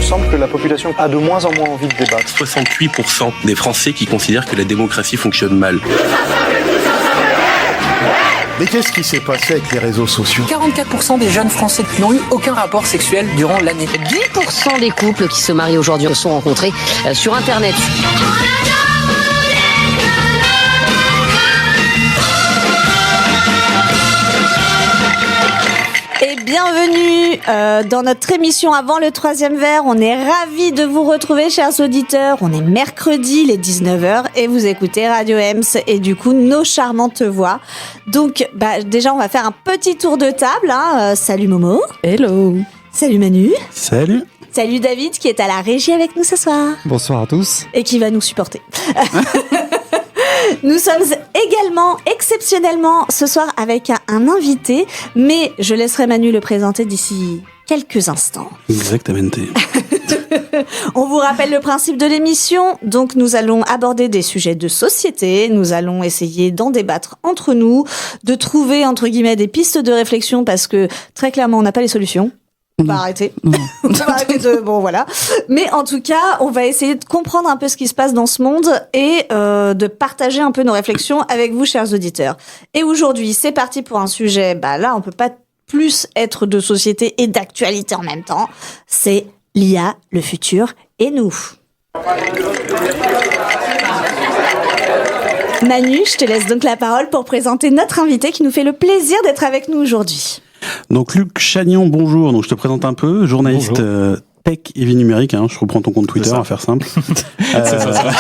semble que la population a de moins en moins envie de débattre. 68% des Français qui considèrent que la démocratie fonctionne mal. Mais qu'est-ce qui s'est passé avec les réseaux sociaux ? 44% des jeunes Français n'ont eu aucun rapport sexuel durant l'année. 10% des couples qui se marient aujourd'hui se sont rencontrés sur Internet. Et bienvenue dans notre émission Avant le troisième verre. On est ravis de vous retrouver, chers auditeurs. On est mercredi, les 19h, et vous écoutez Radio Ems et du coup nos charmantes voix. Donc déjà on va faire un petit tour de table. Salut Momo. Hello. Salut Manu. Salut. Salut David qui est à la régie avec nous ce soir. Bonsoir à tous. Et qui va nous supporter. Nous sommes également, exceptionnellement, ce soir avec un invité, mais je laisserai Manu le présenter d'ici quelques instants. Exactement. On vous rappelle le principe de l'émission. Donc, nous allons aborder des sujets de société. Nous allons essayer d'en débattre entre nous, de trouver, entre guillemets, des pistes de réflexion parce que, très clairement, on n'a pas les solutions. On va arrêter. On va arrêter de... Bon, voilà. Mais en tout cas, on va essayer de comprendre un peu ce qui se passe dans ce monde et de partager un peu nos réflexions avec vous, chers auditeurs. Et aujourd'hui, c'est parti pour un sujet... là, on peut pas plus être de société et d'actualité en même temps. C'est l'IA, le futur et nous. Manu, je te laisse donc la parole pour présenter notre invité qui nous fait le plaisir d'être avec nous aujourd'hui. Donc Luc Chagnon, bonjour. Donc je te présente un peu, journaliste tech et vie numérique. Je reprends ton compte Twitter, à faire simple. C'est ça.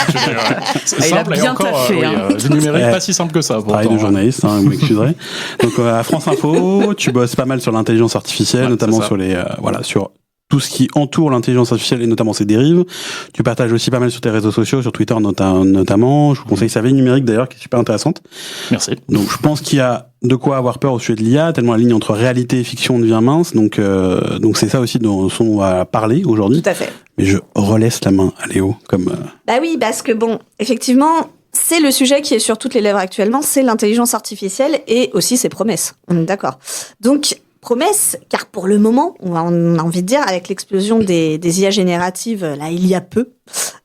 C'est simple, il a bien taffé. Vie numérique, pas si simple que ça. Pareil de journaliste, vous m'excuserez. Donc à France Info, tu bosses pas mal sur l'intelligence artificielle, notamment sur les sur tout ce qui entoure l'intelligence artificielle et notamment ses dérives. Tu partages aussi pas mal sur tes réseaux sociaux, sur Twitter notamment. Je vous conseille sa veille numérique d'ailleurs, qui est super intéressante. Merci. Donc je pense qu'il y a de quoi avoir peur au sujet de l'IA, tellement la ligne entre réalité et fiction devient mince. Donc c'est ça aussi dont on va parler aujourd'hui. Tout à fait. Mais je relaisse la main à Léo comme. Oui, parce que effectivement. C'est le sujet qui est sur toutes les lèvres actuellement, c'est l'intelligence artificielle et aussi ses promesses. On est d'accord. Donc, promesses, car pour le moment, on a envie de dire, avec l'explosion des IA génératives, là, il y a peu,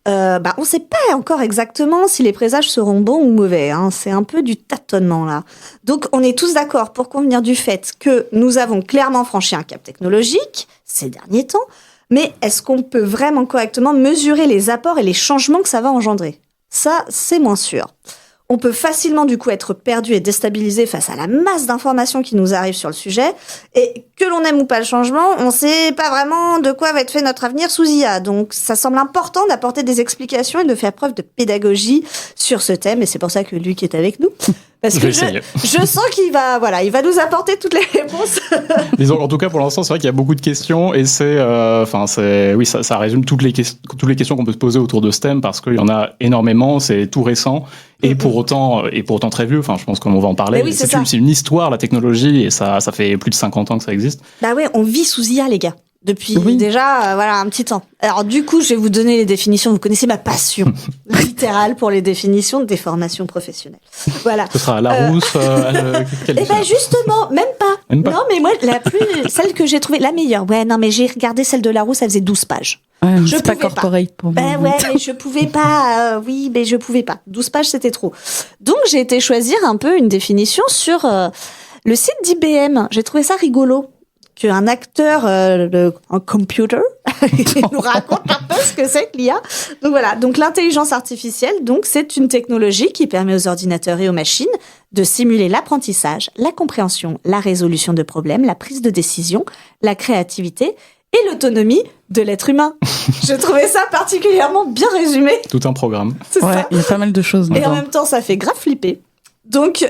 on ne sait pas encore exactement si les présages seront bons ou mauvais. C'est un peu du tâtonnement, là. Donc, on est tous d'accord pour convenir du fait que nous avons clairement franchi un cap technologique ces derniers temps, mais est-ce qu'on peut vraiment correctement mesurer les apports et les changements que ça va engendrer ? Ça, c'est moins sûr. On peut facilement, du coup, être perdu et déstabilisé face à la masse d'informations qui nous arrivent sur le sujet. Et que l'on aime ou pas le changement, on ne sait pas vraiment de quoi va être fait notre avenir sous IA. Donc, ça semble important d'apporter des explications et de faire preuve de pédagogie sur ce thème. Et c'est pour ça que Luc est avec nous. Parce que je sens qu'il va, il va nous apporter toutes les réponses. Disons, en tout cas, pour l'instant, c'est vrai qu'il y a beaucoup de questions et ça résume toutes les questions qu'on peut se poser autour de ce thème parce qu'il y en a énormément, c'est tout récent et pour autant très vieux. Je pense qu'on va en parler. Oui, c'est une histoire, la technologie, et ça fait plus de 50 ans que ça existe. On vit sous IA, les gars. Depuis déjà un petit temps. Alors du coup, je vais vous donner les définitions. Vous connaissez ma passion littérale pour les définitions de déformation professionnelle. Voilà. Ce sera Larousse. Justement, même pas. Non, mais moi, celle que j'ai trouvée la meilleure. Ouais, non, mais j'ai regardé celle de Larousse, elle faisait 12 pages. Ouais, c'est pas corporate pour moi. Mais je pouvais pas. Mais je pouvais pas. 12 pages, c'était trop. Donc, j'ai été choisir un peu une définition sur le site d'IBM. J'ai trouvé ça rigolo. Qu'un acteur en computer nous raconte un peu ce que c'est que l'IA. Donc voilà, donc l'intelligence artificielle, c'est une technologie qui permet aux ordinateurs et aux machines de simuler l'apprentissage, la compréhension, la résolution de problèmes, la prise de décision, la créativité et l'autonomie de l'être humain. Je trouvais ça particulièrement bien résumé. Tout un programme. C'est ça. Il y a pas mal de choses dedans. Et en même temps, ça fait grave flipper. Donc,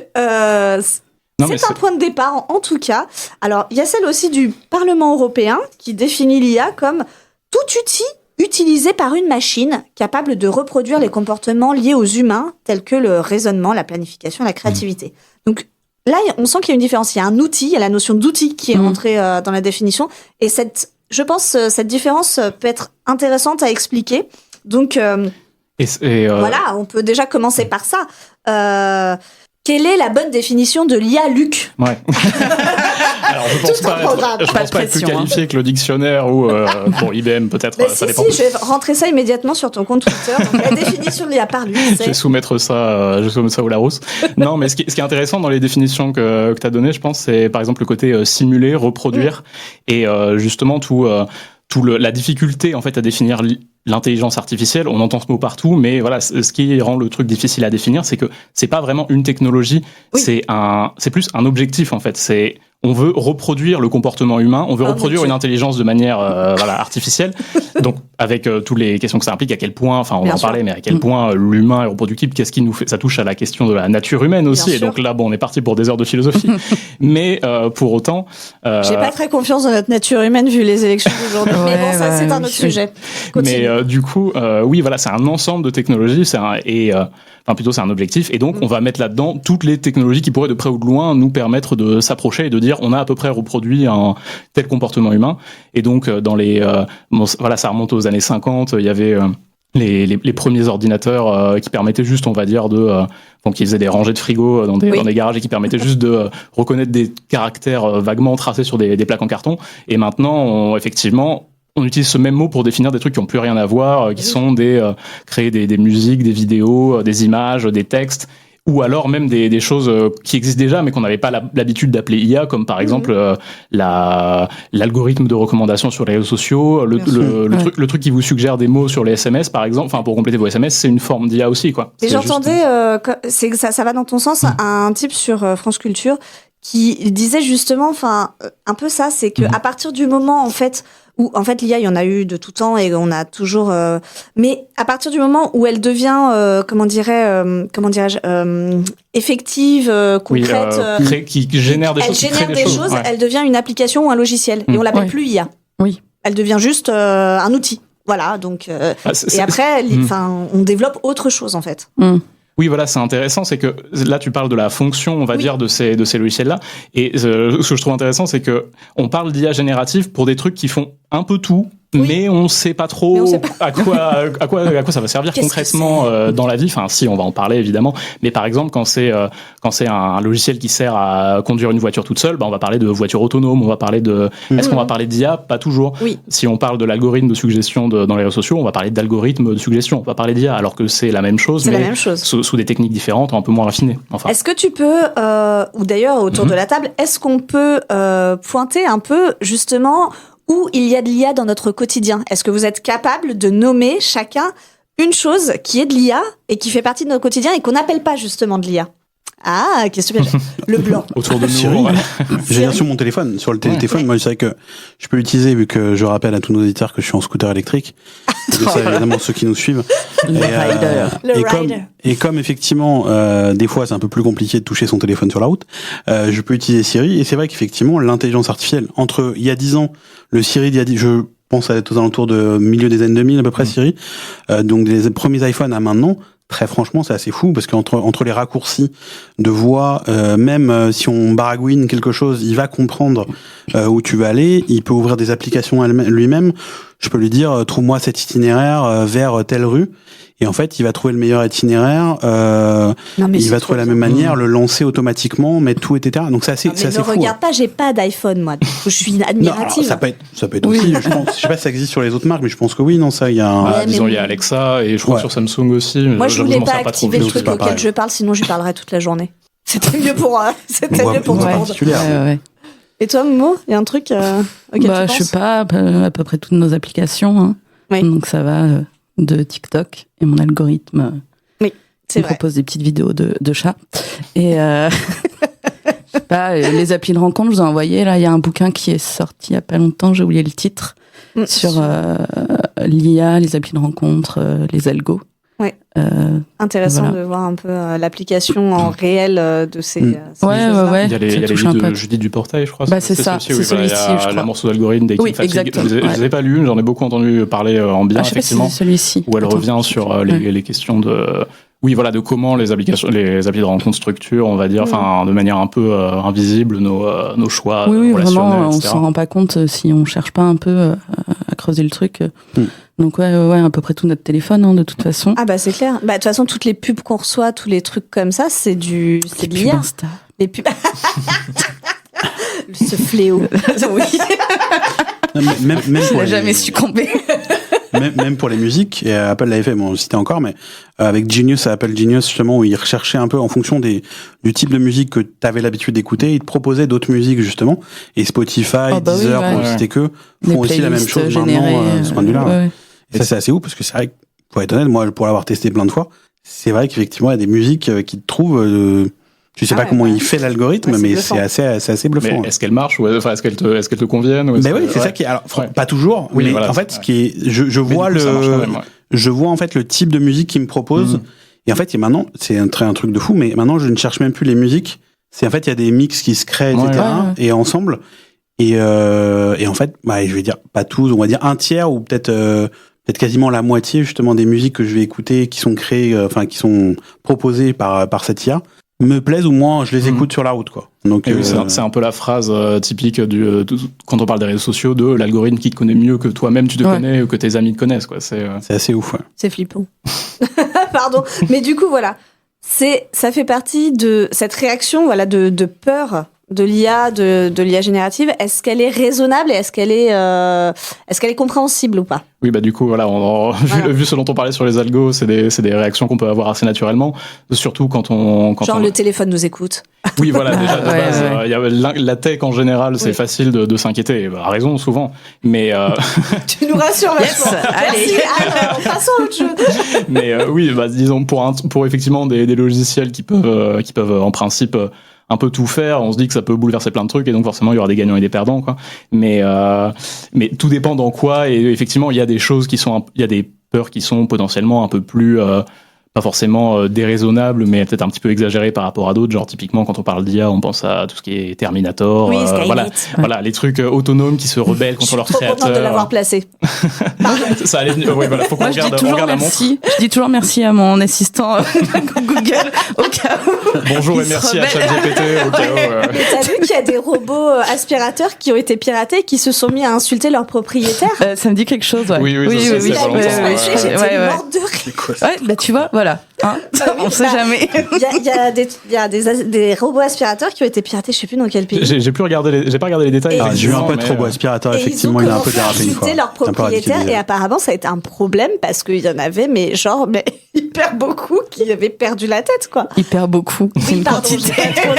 c'est un point de départ, en tout cas. Alors, il y a celle aussi du Parlement européen qui définit l'IA comme tout outil utilisé par une machine capable de reproduire les comportements liés aux humains, tels que le raisonnement, la planification, la créativité. Donc là, on sent qu'il y a une différence. Il y a un outil, il y a la notion d'outil qui est rentrée dans la définition. Et je pense cette différence peut être intéressante à expliquer. Donc, voilà, on peut déjà commencer par ça. Quelle est la bonne définition de l'IA, Luc ? Ouais. Alors, je pense pas être plus qualifié que le dictionnaire ou bon, IBM peut-être. Mais ça dépend. je vais rentrer ça immédiatement sur ton compte Twitter. Donc, la définition de l'IA par Luc, Je vais soumettre ça au Larousse. Non, mais ce qui est intéressant dans les définitions que tu as données, je pense, c'est par exemple le côté simuler, reproduire, et justement la difficulté en fait à définir l'intelligence artificielle. On entend ce mot partout, mais voilà, ce qui rend le truc difficile à définir, c'est que c'est pas vraiment une technologie, c'est plus un objectif en fait. On veut reproduire le comportement humain, on veut reproduire une intelligence de manière artificielle. Donc avec toutes les questions que ça implique, à quel point, enfin on va en parler, mais à quel point l'humain est reproductible, qu'est-ce qui nous fait, ça touche à la question de la nature humaine aussi. Bien et sûr. donc là, bon, on est parti pour des heures de philosophie. Mais pour autant, j'ai pas très confiance dans notre nature humaine vu les élections d'aujourd'hui. Mais bon, ça c'est un autre sujet. Continue. Mais du coup, oui, voilà, c'est un ensemble de technologies, c'est un objectif, et donc on va mettre là-dedans toutes les technologies qui pourraient de près ou de loin nous permettre de s'approcher et de dire on a à peu près reproduit un tel comportement humain. Et donc dans ça remonte aux années 50, il y avait les premiers ordinateurs qui permettaient juste, on va dire, qui faisaient des rangées de frigo dans des garages et qui permettaient juste de reconnaître des caractères vaguement tracés sur des plaques en carton. Et maintenant, effectivement, on utilise ce même mot pour définir des trucs qui n'ont plus rien à voir, qui sont créer des musiques, des vidéos, des images, des textes, ou alors même des choses qui existent déjà mais qu'on n'avait pas l'habitude d'appeler IA, comme par exemple l'algorithme de recommandation sur les réseaux sociaux, le truc qui vous suggère des mots sur les SMS par exemple, enfin pour compléter vos SMS, c'est une forme d'IA aussi, quoi. Et j'entendais, ça va dans ton sens, un type sur France Culture qui disait justement, un peu ça, c'est que à partir du moment en fait où en fait l'IA, il y en a eu de tout temps et on a toujours, mais à partir du moment où elle devient, effective, concrète, qui génère des choses, elle devient une application ou un logiciel et on l'appelle plus IA. Oui. Elle devient juste un outil. Voilà, donc et après, on développe autre chose en fait. Oui, voilà, c'est intéressant, c'est que là tu parles de la fonction, on va dire, de ces logiciels-là, et ce que je trouve intéressant, c'est que on parle d'IA générative pour des trucs qui font un peu tout, mais on sait pas trop à quoi ça va servir concrètement dans la vie. Enfin, si, on va en parler évidemment, mais par exemple quand c'est un logiciel qui sert à conduire une voiture toute seule, on va parler de voiture autonome, on va parler de est-ce qu'on va parler d'IA? Pas toujours. Oui. Si on parle de l'algorithme de suggestion dans les réseaux sociaux, on va parler d'algorithme de suggestion, on va parler d'IA, alors que c'est la même chose, mais sous des techniques différentes, un peu moins raffinées. Enfin. Est-ce que tu peux, ou d'ailleurs autour de la table, est-ce qu'on peut pointer un peu justement où il y a de l'IA dans notre quotidien? Est-ce que vous êtes capable de nommer chacun une chose qui est de l'IA et qui fait partie de notre quotidien et qu'on n'appelle pas justement de l'IA? Ah, qu'est-ce que le blanc. Autour de Siri. nous. J'ai rien sur mon téléphone. Sur le téléphone, moi, je sais que je peux l'utiliser, vu que je rappelle à tous nos auditeurs que je suis en scooter électrique. C'est ça, évidemment, ceux qui nous suivent. Et comme effectivement, des fois, c'est un peu plus compliqué de toucher son téléphone sur la route, je peux utiliser Siri. Et c'est vrai qu'effectivement, l'intelligence artificielle, entre il y a 10 ans, le Siri d'il y a 10, je pense à être aux alentours de milieu des années 2000 à peu près, Siri. Donc des premiers iPhones à maintenant, très franchement, c'est assez fou, parce qu'entre les raccourcis de voix, même si on baragouine quelque chose, il va comprendre où tu vas aller. Il peut ouvrir des applications lui-même. Je peux lui dire, trouve-moi cet itinéraire vers telle rue. Et en fait, il va trouver le meilleur itinéraire. Il va trouver la même manière, le lancer automatiquement, mettre tout, etc. Donc c'est assez fou. Ne regarde pas, j'ai pas d'iPhone, moi. Je suis admirative. Non, ça peut être aussi. Je sais pas si ça existe sur les autres marques, mais je pense que oui, non, ça, il y a. Disons, il y a Alexa et je crois sur Samsung aussi. Moi, je voulais pas activer le truc auquel je parle, sinon je parlerais toute la journée. C'était mieux pour tout le monde. Et toi, Momo, il y a un truc auquel tu penses? Je sais pas, à peu près toutes nos applications. Hein. Oui. Donc ça va de TikTok et mon algorithme me propose des petites vidéos de chats. Et je sais pas, les applis de rencontre, je vous ai envoyé, là, il y a un bouquin qui est sorti il y a pas longtemps, j'ai oublié le titre, sur l'IA, les applis de rencontre, les algos. Ouais. Intéressant de voir un peu l'application en réel de ces choses-là. Ouais. Il y a les livres de Judith Duportail, je crois. C'est ça, c'est celui-ci, je crois. La morceau d'algorithme des King Fatigue. Je les ai pas lus, j'en ai beaucoup entendu parler en bien, effectivement. C'est celui-ci. Où elle revient sur les questions de... Oui, voilà, de comment les applis de rencontre structurent, on va dire, enfin, de manière un peu invisible, nos choix oui, relationnels, vraiment, etc. on s'en rend pas compte si on cherche pas un peu à creuser le truc. Donc ouais, à peu près tout notre téléphone, hein, de toute façon. Ah bah c'est clair. Bah de toute façon, toutes les pubs qu'on reçoit, tous les trucs comme ça, c'est de l'IA. Insta. Les pubs. Ce fléau. Oui. Même Je pour n'ai les- jamais succombé. même pour les musiques, et Apple l'avait fait, bon, on le citait encore, mais avec Genius, Apple Genius, justement, où ils recherchaient un peu en fonction du type de musique que tu avais l'habitude d'écouter, ils te proposaient d'autres musiques, justement. Et Spotify, Deezer, oui, pour ouais. ne citer que, Des font aussi la même playlists chose générées, maintenant, de ce point de vue-là. ouais. Et ça, c'est assez ouf, parce que c'est vrai que, pour être honnête, moi, pour l'avoir testé plein de fois, c'est vrai qu'effectivement, il y a des musiques qui te trouvent, je sais pas comment il fait l'algorithme, Ouais, c'est mais bluffant. c'est assez bluffant. Mais est-ce qu'elles marchent ou enfin est-ce qu'elles te conviennent ou est-ce Ben oui, que- c'est ouais. ça qui est, alors, Ouais. pas toujours, Oui, mais voilà, en fait, c'est- ce qui est, je Mais vois du coup, ça marche quand même, ouais. je vois en fait le type de musique qu'il me propose. Et en fait, maintenant, c'est un truc de fou, mais maintenant, je ne cherche même plus les musiques. C'est en fait, il y a des mix qui se créent, etc. Ouais. Et ensemble. Et en fait, bah, je vais dire pas tous, on va dire un tiers ou peut-être quasiment la moitié justement des musiques que je vais écouter qui sont créées, enfin qui sont proposées par cette IA me plaisent, ou moins je les écoute sur la route, quoi. Donc Et oui, c'est un peu la phrase typique quand on parle des réseaux sociaux, de l'algorithme qui te connaît mieux que toi-même tu te Ouais. connais ou que tes amis te connaissent, quoi. C'est assez ouf. Ouais. C'est flippant. Pardon. Mais du coup, voilà. Ça fait partie de cette réaction, voilà, de peur de l'IA, de l'IA générative. Est-ce qu'elle est raisonnable et est-ce qu'elle est compréhensible ou pas? Oui, bah du coup, voilà, vu ce dont on parlait sur les algos, c'est des réactions qu'on peut avoir assez naturellement, surtout quand le téléphone nous écoute. Oui, voilà, déjà de Ouais, base, ouais. y a la tech en général, c'est Oui. facile de s'inquiéter. Bah, raison souvent, mais Tu nous rassures vachement. Yes, allez. Merci. Alors, passons à autre chose. mais oui, bah, disons pour effectivement des logiciels qui peuvent en principe un peu tout faire, on se dit que ça peut bouleverser plein de trucs et donc forcément il y aura des gagnants et des perdants, quoi. Mais tout dépend dans quoi, et effectivement il y a des choses il y a des peurs qui sont potentiellement un peu plus pas forcément déraisonnables, mais peut-être un petit peu exagérées par rapport à d'autres. Genre typiquement quand on parle d'IA, on pense à tout ce qui est Terminator, Oui, Skynet. voilà les trucs autonomes qui se rebellent contre leur Trop contente de créateur. l'avoir placé. Ça allait venir. Oui, voilà, faut qu'on Moi, je dis on toujours regarde la montre. merci. Je dis toujours merci à mon assistant Google au cas où. Bonjour et Il se merci à rebelle. ChatGPT au cas où. Et t'as vu qu'il y a des robots aspirateurs qui ont été piratés et qui se sont mis à insulter leurs propriétaires? Ça me dit quelque chose, ouais. Oui, ça, c'est Il a pas mis son longtemps, papier, j'étais ouais. morte de rire. Ouais, bah tu vois, voilà. Hein on sait jamais. Il y a des robots aspirateurs qui ont été piratés, je sais plus dans quel pays. J'ai pas regardé les détails. Et Ah, j'ai eu un peu mais, trop aspirateur, Et effectivement, ils il ont a un peu commencé à dérapé une fois. insulter leurs C'est un peu propriétaires radicalisé. et apparemment ça a été un problème parce qu'il y en avait mais hyper beaucoup qui avaient perdu la tête, quoi. Hyper beaucoup. C'est une Pardon, quantité. j'ai pas trop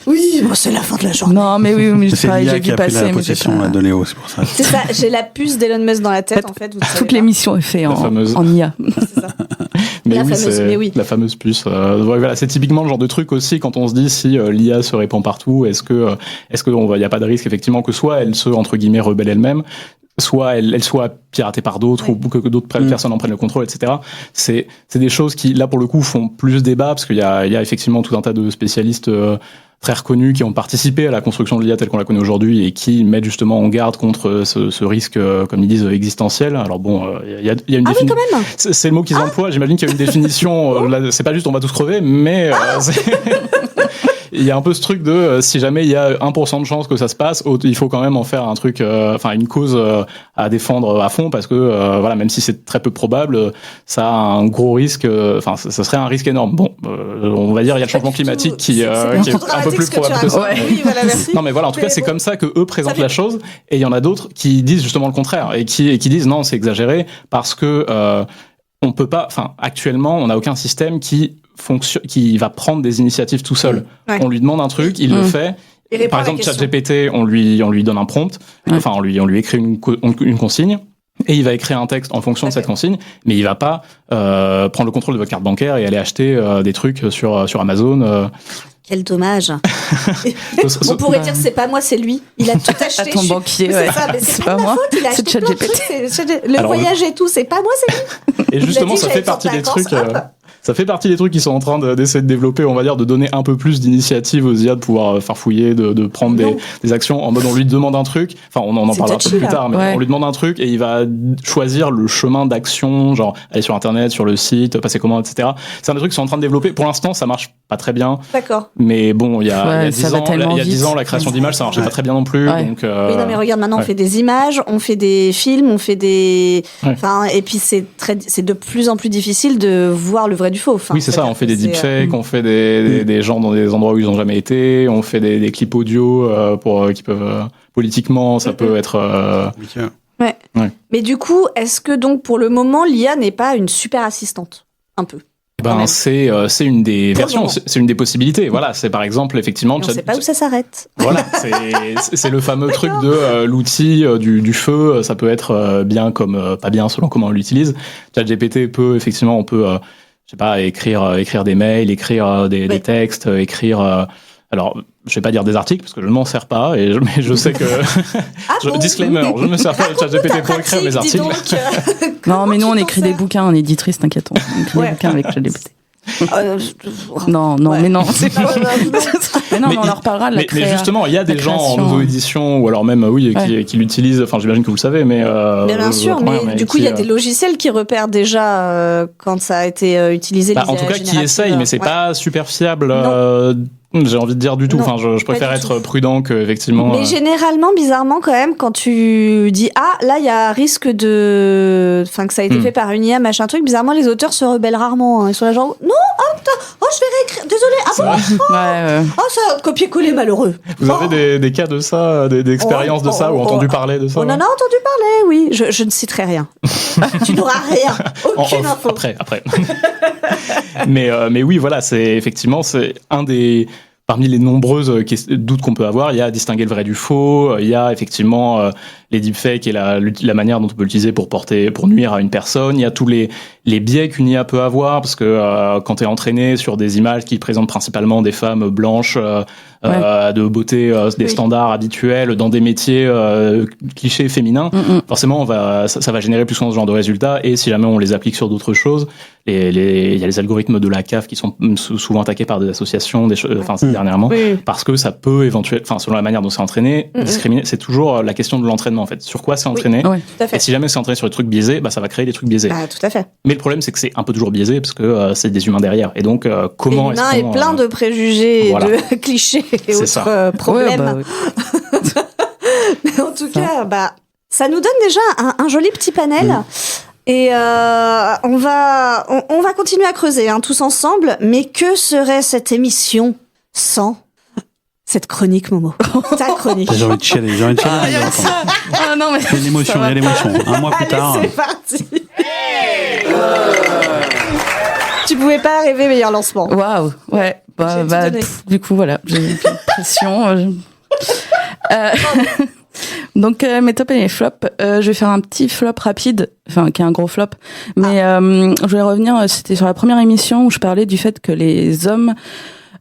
Oui, bon, c'est la fin de la journée. Non, mais oui, mais C'est pareil, l'IA j'ai qui vu a pris passer, la mais j'ai possession pas... là, de Léo, c'est pour ça. C'est ça, j'ai la puce d'Elon Musk dans la tête en fait. Vous savez Toute pas. l'émission est faite La fameuse. en IA. C'est ça. Mais La oui, fameuse, c'est mais oui. la fameuse puce. Voilà, c'est typiquement le genre de truc aussi quand on se dit si l'IA se répand partout, est-ce que il y a pas de risque effectivement que soit elle se entre guillemets rebelle elle-même, soit elle soit piratée par d'autres, ou que d'autres personnes en prennent le contrôle, etc. C'est des choses qui là pour le coup font plus débat parce qu'il y a effectivement tout un tas de spécialistes très reconnus qui ont participé à la construction de l'IA telle qu'on la connaît aujourd'hui et qui mettent justement en garde contre ce risque, comme ils disent, existentiel. Alors bon, il y a une Ah oui, définition. quand même. C'est le mot qu'ils emploient. J'imagine qu'il y a une définition. Là, c'est pas juste on va tous crever, mais il y a un peu ce truc de si jamais il y a 1% de chance que ça se passe, il faut quand même en faire un truc, une cause à défendre à fond parce que voilà, même si c'est très peu probable, ça a un gros risque. Ça serait un risque énorme. Bon, on va dire il y a le changement climatique qui est un peu plus probable que ça. Oui, voilà, merci. Non mais voilà, en tout cas c'est bon. comme ça que eux présentent la chose, et il y en a d'autres qui disent justement le contraire et qui disent non, c'est exagéré parce que on peut pas. Actuellement, on n'a aucun système qui va prendre des initiatives tout seul. Ouais. On lui demande un truc, il le fait. Il répond Par à la exemple, question. ChatGPT, on lui donne un prompt, on lui écrit une consigne. Et il va écrire un texte en fonction de cette consigne, mais il va pas prendre le contrôle de votre carte bancaire et aller acheter des trucs sur Amazon. Quel dommage. On pourrait dire c'est pas moi, c'est lui. Il a tout acheté. À ton banquier, C'est ouais. ça, mais c'est C'est pas pas ma moi, faute. Il a c'est acheté plein de ChatGPT. trucs. Le Alors, voyage et tout, c'est pas moi, c'est lui. Et justement, Il a dit ça que fait j'allais partie des sortir trucs. en vacances, hop. ça fait partie des trucs qui sont en train d'essayer de développer, on va dire, de donner un peu plus d'initiative aux IA, de pouvoir farfouiller, de prendre des actions en mode on lui demande un truc, enfin on en parlera un peu plus tard, mais on lui demande un truc et il va choisir le chemin d'action, genre aller sur internet, sur le site, passer commande, etc. C'est un des trucs qui sont en train de développer. Pour l'instant, ça marche pas très bien. D'accord. Mais bon, il y a 10 ans, la création d'images, ça marchait pas très bien non plus. Ouais. Donc, oui, non, mais regarde, maintenant on fait des images, on fait des films, on fait des, enfin, et puis c'est de plus en plus difficile de voir le vrai du faux. Enfin, oui, c'est ça. On fait des deepfakes, on fait des gens dans des endroits où ils ont jamais été, on fait des clips audio qui peuvent politiquement, ça peut être. Ouais. Mais du coup, est-ce que donc pour le moment, l'IA n'est pas une super assistante, un peu? C'est une des versions, c'est une des possibilités. Voilà, c'est par exemple effectivement. On ne sait pas où ça s'arrête. Voilà, c'est le fameux truc de l'outil du feu. Ça peut être bien comme pas bien selon comment on l'utilise. ChatGPT peut effectivement, on peut, je sais pas, écrire des mails, écrire des textes, écrire. Alors, je vais pas dire des articles parce que je ne m'en sers pas, mais je sais que disclaimer, je ne me sers pas de ChatGPT pour écrire mes articles. Non, mais nous on écrit des bouquins, on est éditrice, t'inquiète, on écrit des bouquins avec ChatGPT. Non, mais non. Mais non, on en reparlera de la mais justement, il y a des gens en auto-édition ou alors même qui l'utilisent. Enfin, j'imagine que vous le savez, mais bien sûr. Mais du coup, il y a des logiciels qui repèrent déjà quand ça a été utilisé. En tout cas, qui essayent, mais c'est pas super fiable. J'ai envie de dire du tout. Non, enfin, je préfère être prudent que effectivement. Mais généralement, bizarrement, quand même, quand tu dis là, il y a risque que ça a été fait par une IA, machin truc. Bizarrement, les auteurs se rebellent rarement. Ils sont là genre non, je vais réécrire. Désolé. Ça copier-coller malheureux. Vous avez des cas de ça, des expériences de ça ou entendu parler de ça? On en a entendu parler, oui. Je ne citerai rien. Tu n'auras rien. Aucune info. Après. mais oui, voilà, c'est un des. Parmi les nombreuses doutes qu'on peut avoir, il y a distinguer le vrai du faux, il y a effectivement les deepfakes et la manière dont on peut l'utiliser pour nuire à une personne, il y a tous les biais qu'une IA peut avoir, parce que quand tu es entraîné sur des images qui présentent principalement des femmes blanches, de beauté, des standards habituels, dans des métiers clichés féminins, forcément ça va générer plus souvent ce genre de résultats, et si jamais on les applique sur d'autres choses, il y a les algorithmes de la CAF qui sont souvent attaqués par des associations, dernièrement, parce que ça peut éventuellement, selon la manière dont c'est entraîné, discriminer. C'est toujours la question de l'entraînement en fait. Sur quoi c'est entraîné? Et si jamais c'est entraîné sur des trucs biaisés, ça va créer des trucs biaisés. Tout à fait. Mais le problème c'est que c'est un peu toujours biaisé parce que c'est des humains derrière. Et donc comment est-ce qu'on... L'humain est plein de préjugés, de clichés et autres problèmes. Mais en tout cas, ça nous donne déjà un joli petit panel. Et on va continuer à creuser tous ensemble. Mais que serait cette émission sans cette chronique, Momo? Ta chronique. J'ai envie de chialer. Non, mais il y a l'émotion. Un mois plus tard. C'est parti. Tu pouvais pas rêver meilleur lancement. Waouh, ouais. Du coup, voilà, j'ai une pression. Donc mes tops et mes flops, je vais faire un petit flop rapide, qui est un gros flop, mais je voulais revenir, c'était sur la première émission où je parlais du fait que les hommes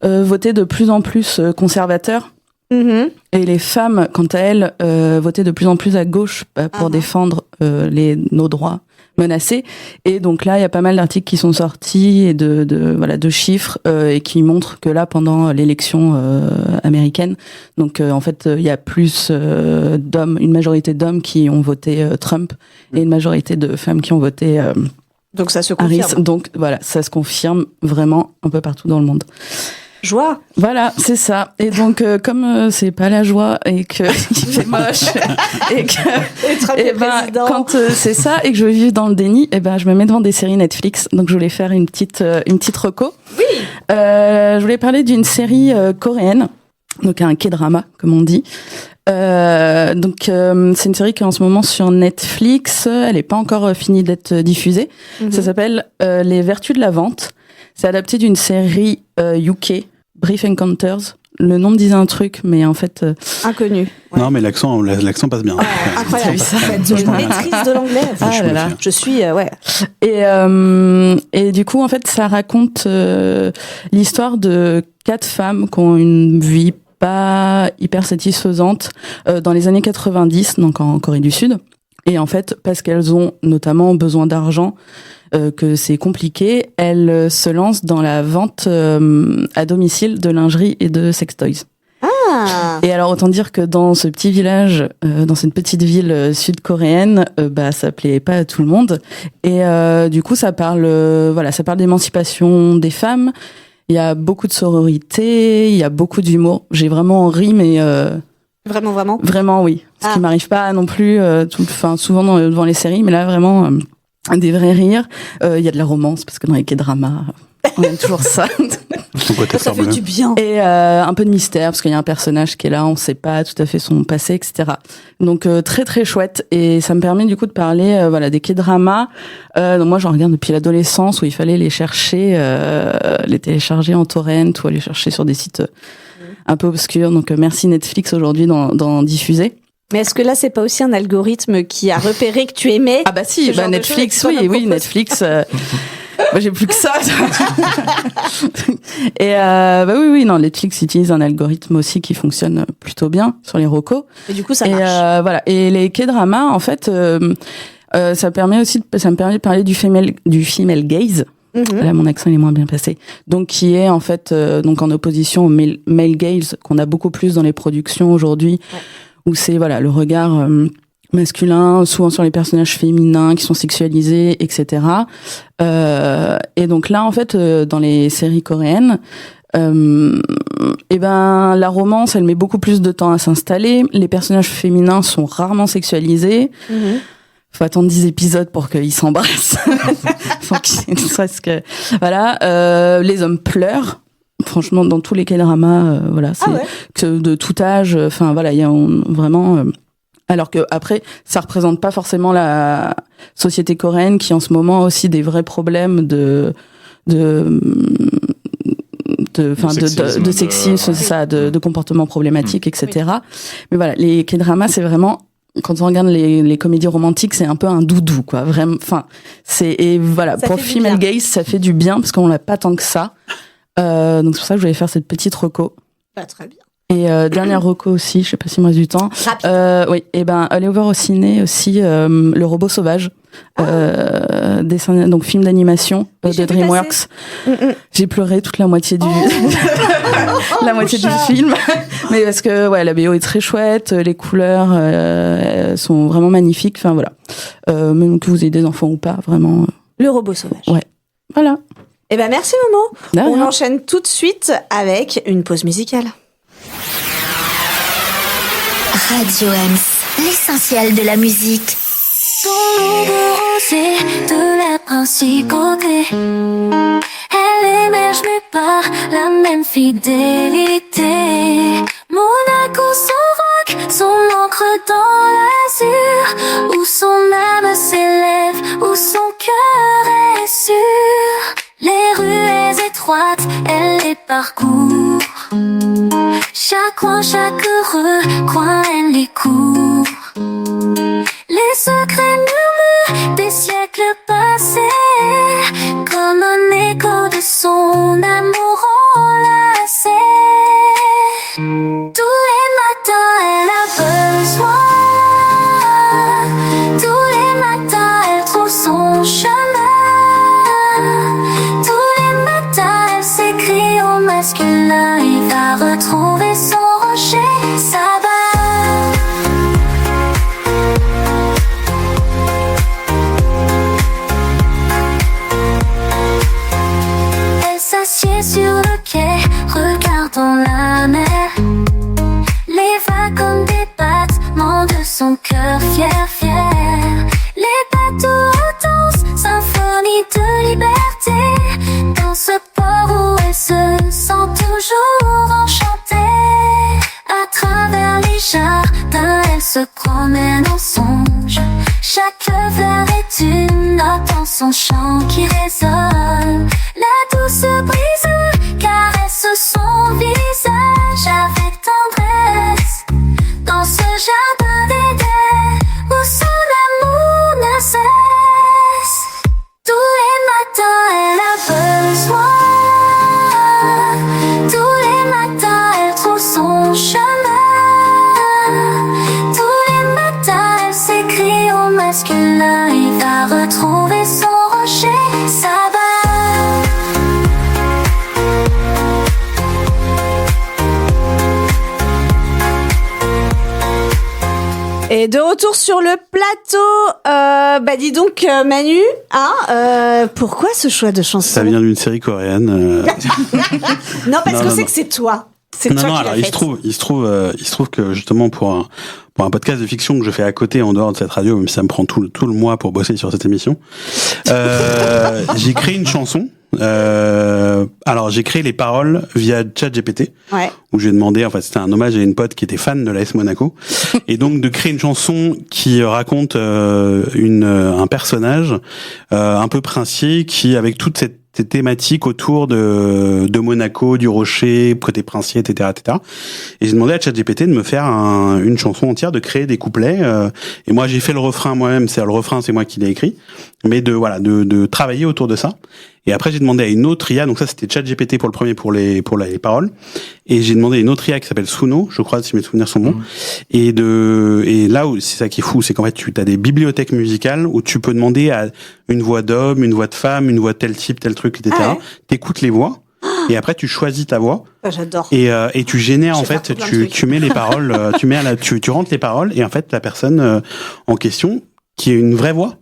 votaient de plus en plus conservateurs, et les femmes, quant à elles, votaient de plus en plus à gauche pour défendre nos droits menacés. Et donc là, il y a pas mal d'articles qui sont sortis et de chiffres et qui montrent que là, pendant l'élection américaine, donc en fait, il y a plus d'hommes, une majorité d'hommes qui ont voté Trump et une majorité de femmes qui ont voté donc ça se confirme. Harris. Donc voilà, ça se confirme vraiment un peu partout dans le monde. Joie. Voilà, c'est ça. Et donc, comme c'est pas la joie et que il fait moche et que quand c'est ça et que je veux vivre dans le déni, je me mets devant des séries Netflix. Donc, je voulais faire une petite reco. Oui. Je voulais parler d'une série coréenne, donc un K-drama comme on dit. C'est une série qui est en ce moment sur Netflix. Elle est pas encore finie d'être diffusée. Ça s'appelle Les Vertus de la Vente. C'est adapté d'une série UK, Brief Encounters. Le nom me disait un truc, mais en fait... Inconnu. Ouais. Non, mais l'accent passe bien. Incroyable. Je maîtrise de l'anglais. Je suis, Et du coup, en fait, ça raconte l'histoire de 4 femmes qui ont une vie pas hyper satisfaisante dans les années 90, donc en Corée du Sud. Et en fait, parce qu'elles ont notamment besoin d'argent, que c'est compliqué, elles se lancent dans la vente à domicile de lingerie et de sextoys. Ah. Et alors autant dire que dans ce petit village, dans cette petite ville sud-coréenne, ça plaît pas à tout le monde. Et du coup, ça parle d'émancipation des femmes. Il y a beaucoup de sororité, il y a beaucoup d'humour. J'ai vraiment ri, mais vraiment oui. Ce qui m'arrive pas non plus, souvent devant les séries, mais là vraiment des vrais rires. Il y a de la romance parce que dans les K-dramas, on aime toujours ça. Ça fait du bien. Et un peu de mystère parce qu'il y a un personnage qui est là, on sait pas tout à fait son passé, etc. Donc très très chouette, et ça me permet du coup de parler des K-dramas. Donc moi j'en regarde depuis l'adolescence où il fallait les chercher, les télécharger en torrent ou aller chercher sur des sites un peu obscurs. Donc merci Netflix aujourd'hui d'en diffuser. Mais est-ce que là, c'est pas aussi un algorithme qui a repéré que tu aimais? Ah bah si, Netflix, oui, Netflix. Moi, j'ai plus que ça. Et oui, non, Netflix utilise un algorithme aussi qui fonctionne plutôt bien sur les recos. Et du coup, ça marche. Voilà. Et les K-dramas, en fait, ça me permet de parler du female gaze. Là, mon accent il est moins bien passé. Donc, qui est en fait donc en opposition au male gaze qu'on a beaucoup plus dans les productions aujourd'hui, où c'est le regard masculin, souvent sur les personnages féminins qui sont sexualisés, etc. Et donc là, en fait, dans les séries coréennes, la romance, elle met beaucoup plus de temps à s'installer. Les personnages féminins sont rarement sexualisés. Faut attendre 10 épisodes pour qu'ils s'embrassent. Les hommes pleurent. Franchement, dans tous les K-dramas, c'est de tout âge. Enfin, il y a vraiment. Alors que après, ça représente pas forcément la société coréenne qui en ce moment a aussi des vrais problèmes de sexisme, de comportements problématiques, etc. Mais voilà, les K-dramas, c'est vraiment, quand on regarde les comédies romantiques, c'est un peu un doudou, quoi. Vraiment, enfin, pour female gaze, ça fait du bien parce qu'on l'a pas tant que ça. Donc c'est pour ça que je voulais faire cette petite reco. Très bien. Et dernière reco aussi, je sais pas s'il me reste du temps. Allez voir au ciné aussi Le Robot Sauvage, donc film d'animation de DreamWorks. J'ai pleuré toute la moitié du du film, mais parce que la BO est très chouette, les couleurs sont vraiment magnifiques. Enfin voilà, même que vous ayez des enfants ou pas, vraiment. Le Robot Sauvage. Ouais, voilà. Eh ben merci Momo. On enchaîne tout de suite avec une pause musicale. Radio Ems, l'essentiel de la musique. C'est de la principauté. Elle émerge mais par la même fidélité. Monaco, son roc, son encre dans l'azur, où son âme s'élève, où son cœur est sûr. Les ruelles étroites, elle les parcourt. Chaque coin, chaque recoin, elle les court. Les secrets murmures des siècles passés, comme un écho de son amour enlacé. Tous les matins, elle a besoin. Tous les matins, elle trouve son chemin. Tous les matins, elle s'écrit au masculin. Il va retrouver son rocher, ça va. S'assied sur le quai, regardant la mer. Les vagues comme des battements de son cœur fier, fier. Les bateaux dansent, symphonie de liberté. Dans ce port où elle se sent toujours enchantée. À travers les jardins, elle se promène en songe. Chaque fleur est une note dans son chant qui résonne. La douce brise caresse son visage avec tendresse. Dans ce jardin d'Éden où son amour ne cesse. Tous les matins elle a besoin. Tous les matins elle trouve son chemin. Tous les matins elle s'écrit au matin. il va retrouver son rocher, ça va. Et de retour sur le plateau, dis donc Manu, pourquoi ce choix de chanson? Ça vient d'une série coréenne. Non, parce que c'est toi. C'est toi qui alors l'as faite. il se trouve que justement pour un podcast de fiction que je fais à côté en dehors de cette radio, même si ça me prend tout le mois pour bosser sur cette émission, j'ai créé une chanson. Alors j'ai créé les paroles via ChatGPT, où j'ai demandé, en fait c'était un hommage à une pote qui était fan de l'AS Monaco, et donc de créer une chanson qui raconte un personnage un peu princier qui, avec toute cette thématique autour de Monaco, du rocher, côté princier, etc., etc. Et j'ai demandé à ChatGPT de me faire une chanson entière, de créer des couplets. Et moi, j'ai fait le refrain moi-même. C'est le refrain, c'est moi qui l'ai écrit. Mais de travailler autour de ça. Et après, j'ai demandé à une autre IA. Donc ça, c'était ChatGPT pour le premier, pour les paroles. Et j'ai demandé à une autre IA qui s'appelle Suno, je crois, si mes souvenirs sont bons. Et là où c'est ça qui est fou, c'est qu'en fait, tu as des bibliothèques musicales où tu peux demander à une voix d'homme, une voix de femme, une voix de tel type, tel truc, etc. T'écoutes les voix. Et après, tu choisis ta voix. J'adore. Et tu génères, en fait, tu mets les paroles, tu rentres les paroles, et en fait, la personne en question, qui est une vraie voix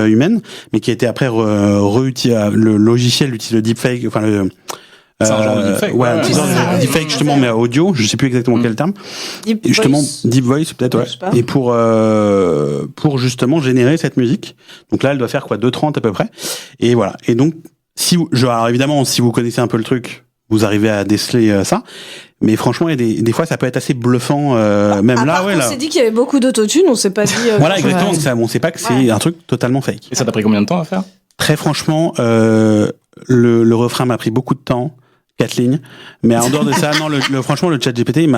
humaine, mais qui a été après le logiciel utilise le deepfake, enfin c'est un genre de deepfake. C'est un genre de deepfake justement, mais audio, je sais plus exactement quel terme. Deep voice peut-être, Et pour justement générer cette musique. Donc là, elle doit faire 2:30 à peu près. Et voilà. Et donc, alors évidemment, si vous connaissez un peu le truc, vous arrivez à déceler ça. Mais franchement, il y a des fois, ça peut être assez bluffant, même là, on s'est dit qu'il y avait beaucoup d'autotune, on s'est pas dit. Voilà, exactement. On sait pas que c'est un truc totalement fake. Et ça t'a pris combien de temps à faire? Très franchement, le refrain m'a pris beaucoup de temps, 4 lignes. Mais en dehors de ça, non, franchement, le ChatGPT,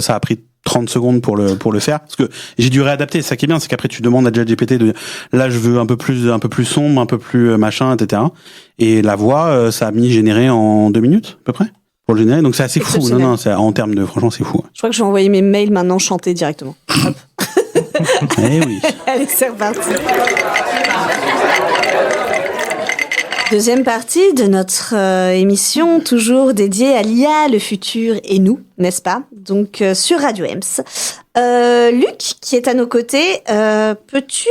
ça a pris 30 secondes pour le faire, parce que j'ai dû réadapter. Ça qui est bien, c'est qu'après tu demandes à ChatGPT là je veux un peu plus sombre, un peu plus machin, etc. Et la voix, ça a mis généré en 2 minutes à peu près pour le générer. Donc c'est assez fou. Non, en termes de, franchement, c'est fou. Je crois que je vais envoyer mes mails maintenant chanter directement. Hop. Eh oui. Allez, c'est reparti. Deuxième partie de notre émission, toujours dédiée à l'IA, le futur et nous, n'est-ce pas? Donc sur Radio Ems. Luc, qui est à nos côtés, peux-tu,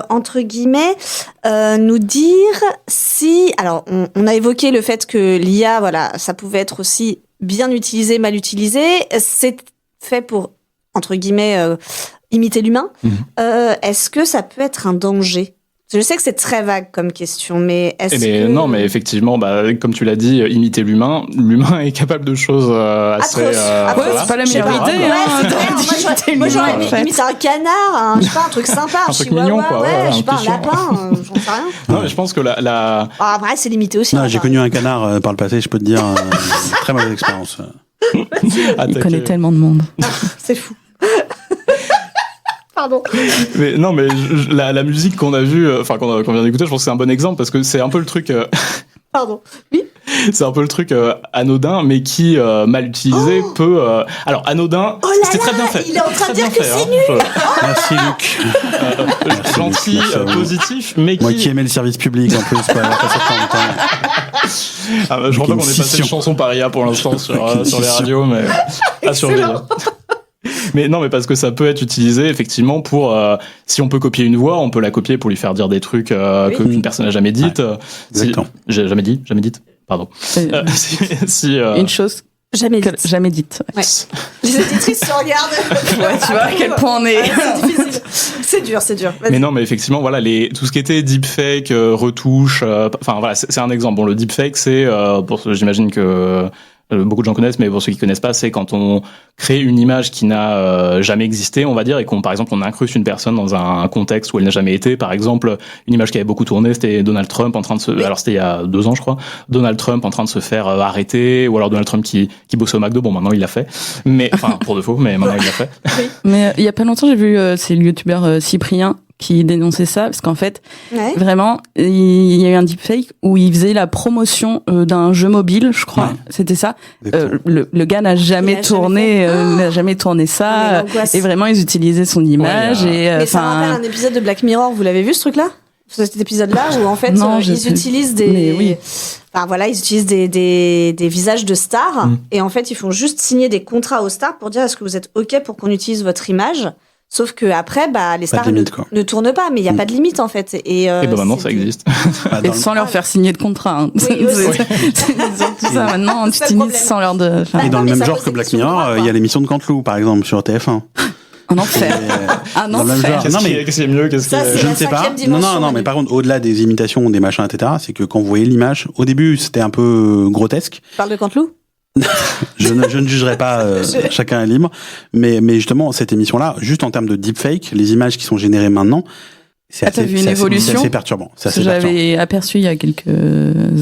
entre guillemets, nous dire si... Alors, on a évoqué le fait que l'IA, ça pouvait être aussi bien utilisé, mal utilisé. C'est fait pour, entre guillemets, imiter l'humain. Est-ce que ça peut être un danger? Je sais que c'est très vague comme question, mais est-ce que... Non, mais effectivement, comme tu l'as dit, imiter l'humain est capable de choses assez... c'est pas la meilleure idée. Moi, j'aurais imité un canard, je sais pas, un truc sympa, un truc mignon, quoi. Je sais pas, un lapin, j'en sais rien. Non, mais je pense que Après, c'est limité aussi. Non, j'ai connu un canard par le passé, je peux te dire, très mauvaise expérience. Il connaît tellement de monde. C'est fou. Pardon. Mais non, mais la musique qu'on a vue, qu'on vient d'écouter, je pense que c'est un bon exemple parce que c'est un peu le truc. Pardon. Oui. C'est un peu le truc anodin, mais qui mal utilisé peut. Alors anodin, c'était très bien fait. Il est en train de dire que c'est nul. Merci Luc. Gentil, positif, mais moi qui aimais le service public en plus, pas je crois pas qu'on ait passé une chanson par IA pour l'instant sur les radios, mais à surveiller. Mais non, mais parce que ça peut être utilisé effectivement pour si on peut copier une voix, on peut la copier pour lui faire dire des trucs qu'une personne n'a jamais dites. Jamais dites. Pardon. Une chose jamais dite. Ouais. Les éditrices se regardent. Tu vois à quel point on est. C'est dur. Vas-y. Mais non, mais effectivement, voilà, tout ce qui était deepfake, retouche, c'est un exemple. Bon, le deepfake, c'est j'imagine que beaucoup de gens connaissent, mais pour ceux qui connaissent pas, c'est quand on crée une image qui n'a jamais existé, on va dire, et par exemple, on incruste une personne dans un contexte où elle n'a jamais été. Par exemple, une image qui avait beaucoup tourné, c'était Donald Trump en train de se... Alors, c'était il y a 2 ans, je crois. Donald Trump en train de se faire arrêter, ou alors Donald Trump qui bosse au McDo. Bon, maintenant, il l'a fait. Mais, pour de faux, mais maintenant, il l'a fait. Mais il y a pas longtemps, j'ai vu, c'est le youtubeur Cyprien qui dénonçait ça, parce qu'en fait, Ouais. vraiment, il y a eu un deepfake où il faisait la promotion d'un jeu mobile, je crois. Ouais. C'était ça. Exactement. Le gars n'a jamais tourné, n'a jamais tourné ça. Mais l'angoisse. Et vraiment, ils utilisaient son image. Ouais, Mais ça me rappelle un épisode de Black Mirror. Vous l'avez vu ce truc-là? Cet épisode-là où en fait Non, j'ai ils plus. utilisent des, Mais oui. enfin voilà, ils utilisent des visages de stars et en fait ils font juste signer des contrats aux stars pour dire est-ce que vous êtes ok pour qu'on utilise votre image. Sauf que après, bah les Pas de stars limite, quoi. ne tournent pas, mais il y a pas de limite en fait. Et Et ben maintenant c'est ça du- existe. Bah, Et dans- sans leur faire signer de contrat. Hein. Oui, aussi. C'est surtout ça maintenant, tu C'est le t'inities problème. sans leur de. Enfin, Et dans non, le mais même ça genre pose que des Black questions de Mirror, droit, il y quoi. a l'émission de Canteloup, par exemple, sur TF1. un enfer. Un dans le même enfer. genre. Qu'est-ce Non, qui mais- est- qu'est-ce qui est mieux? Qu'est-ce qui Ça, est- c'est Je la ne sais pas. cinquième Non, dimension, non, mais Manu. par contre, au-delà des imitations, des machins, etc., c'est que quand vous voyez l'image, au début, c'était un peu grotesque. Tu parles de Canteloup? Je ne jugerai pas, chacun est libre. Mais justement, cette émission-là, juste en termes de deepfake, les images qui sont générées maintenant, c'est Ah, t'as vu une c'est évolution c'est assez perturbant. C'est Ce que assez perturbant. j'avais aperçu il y a quelques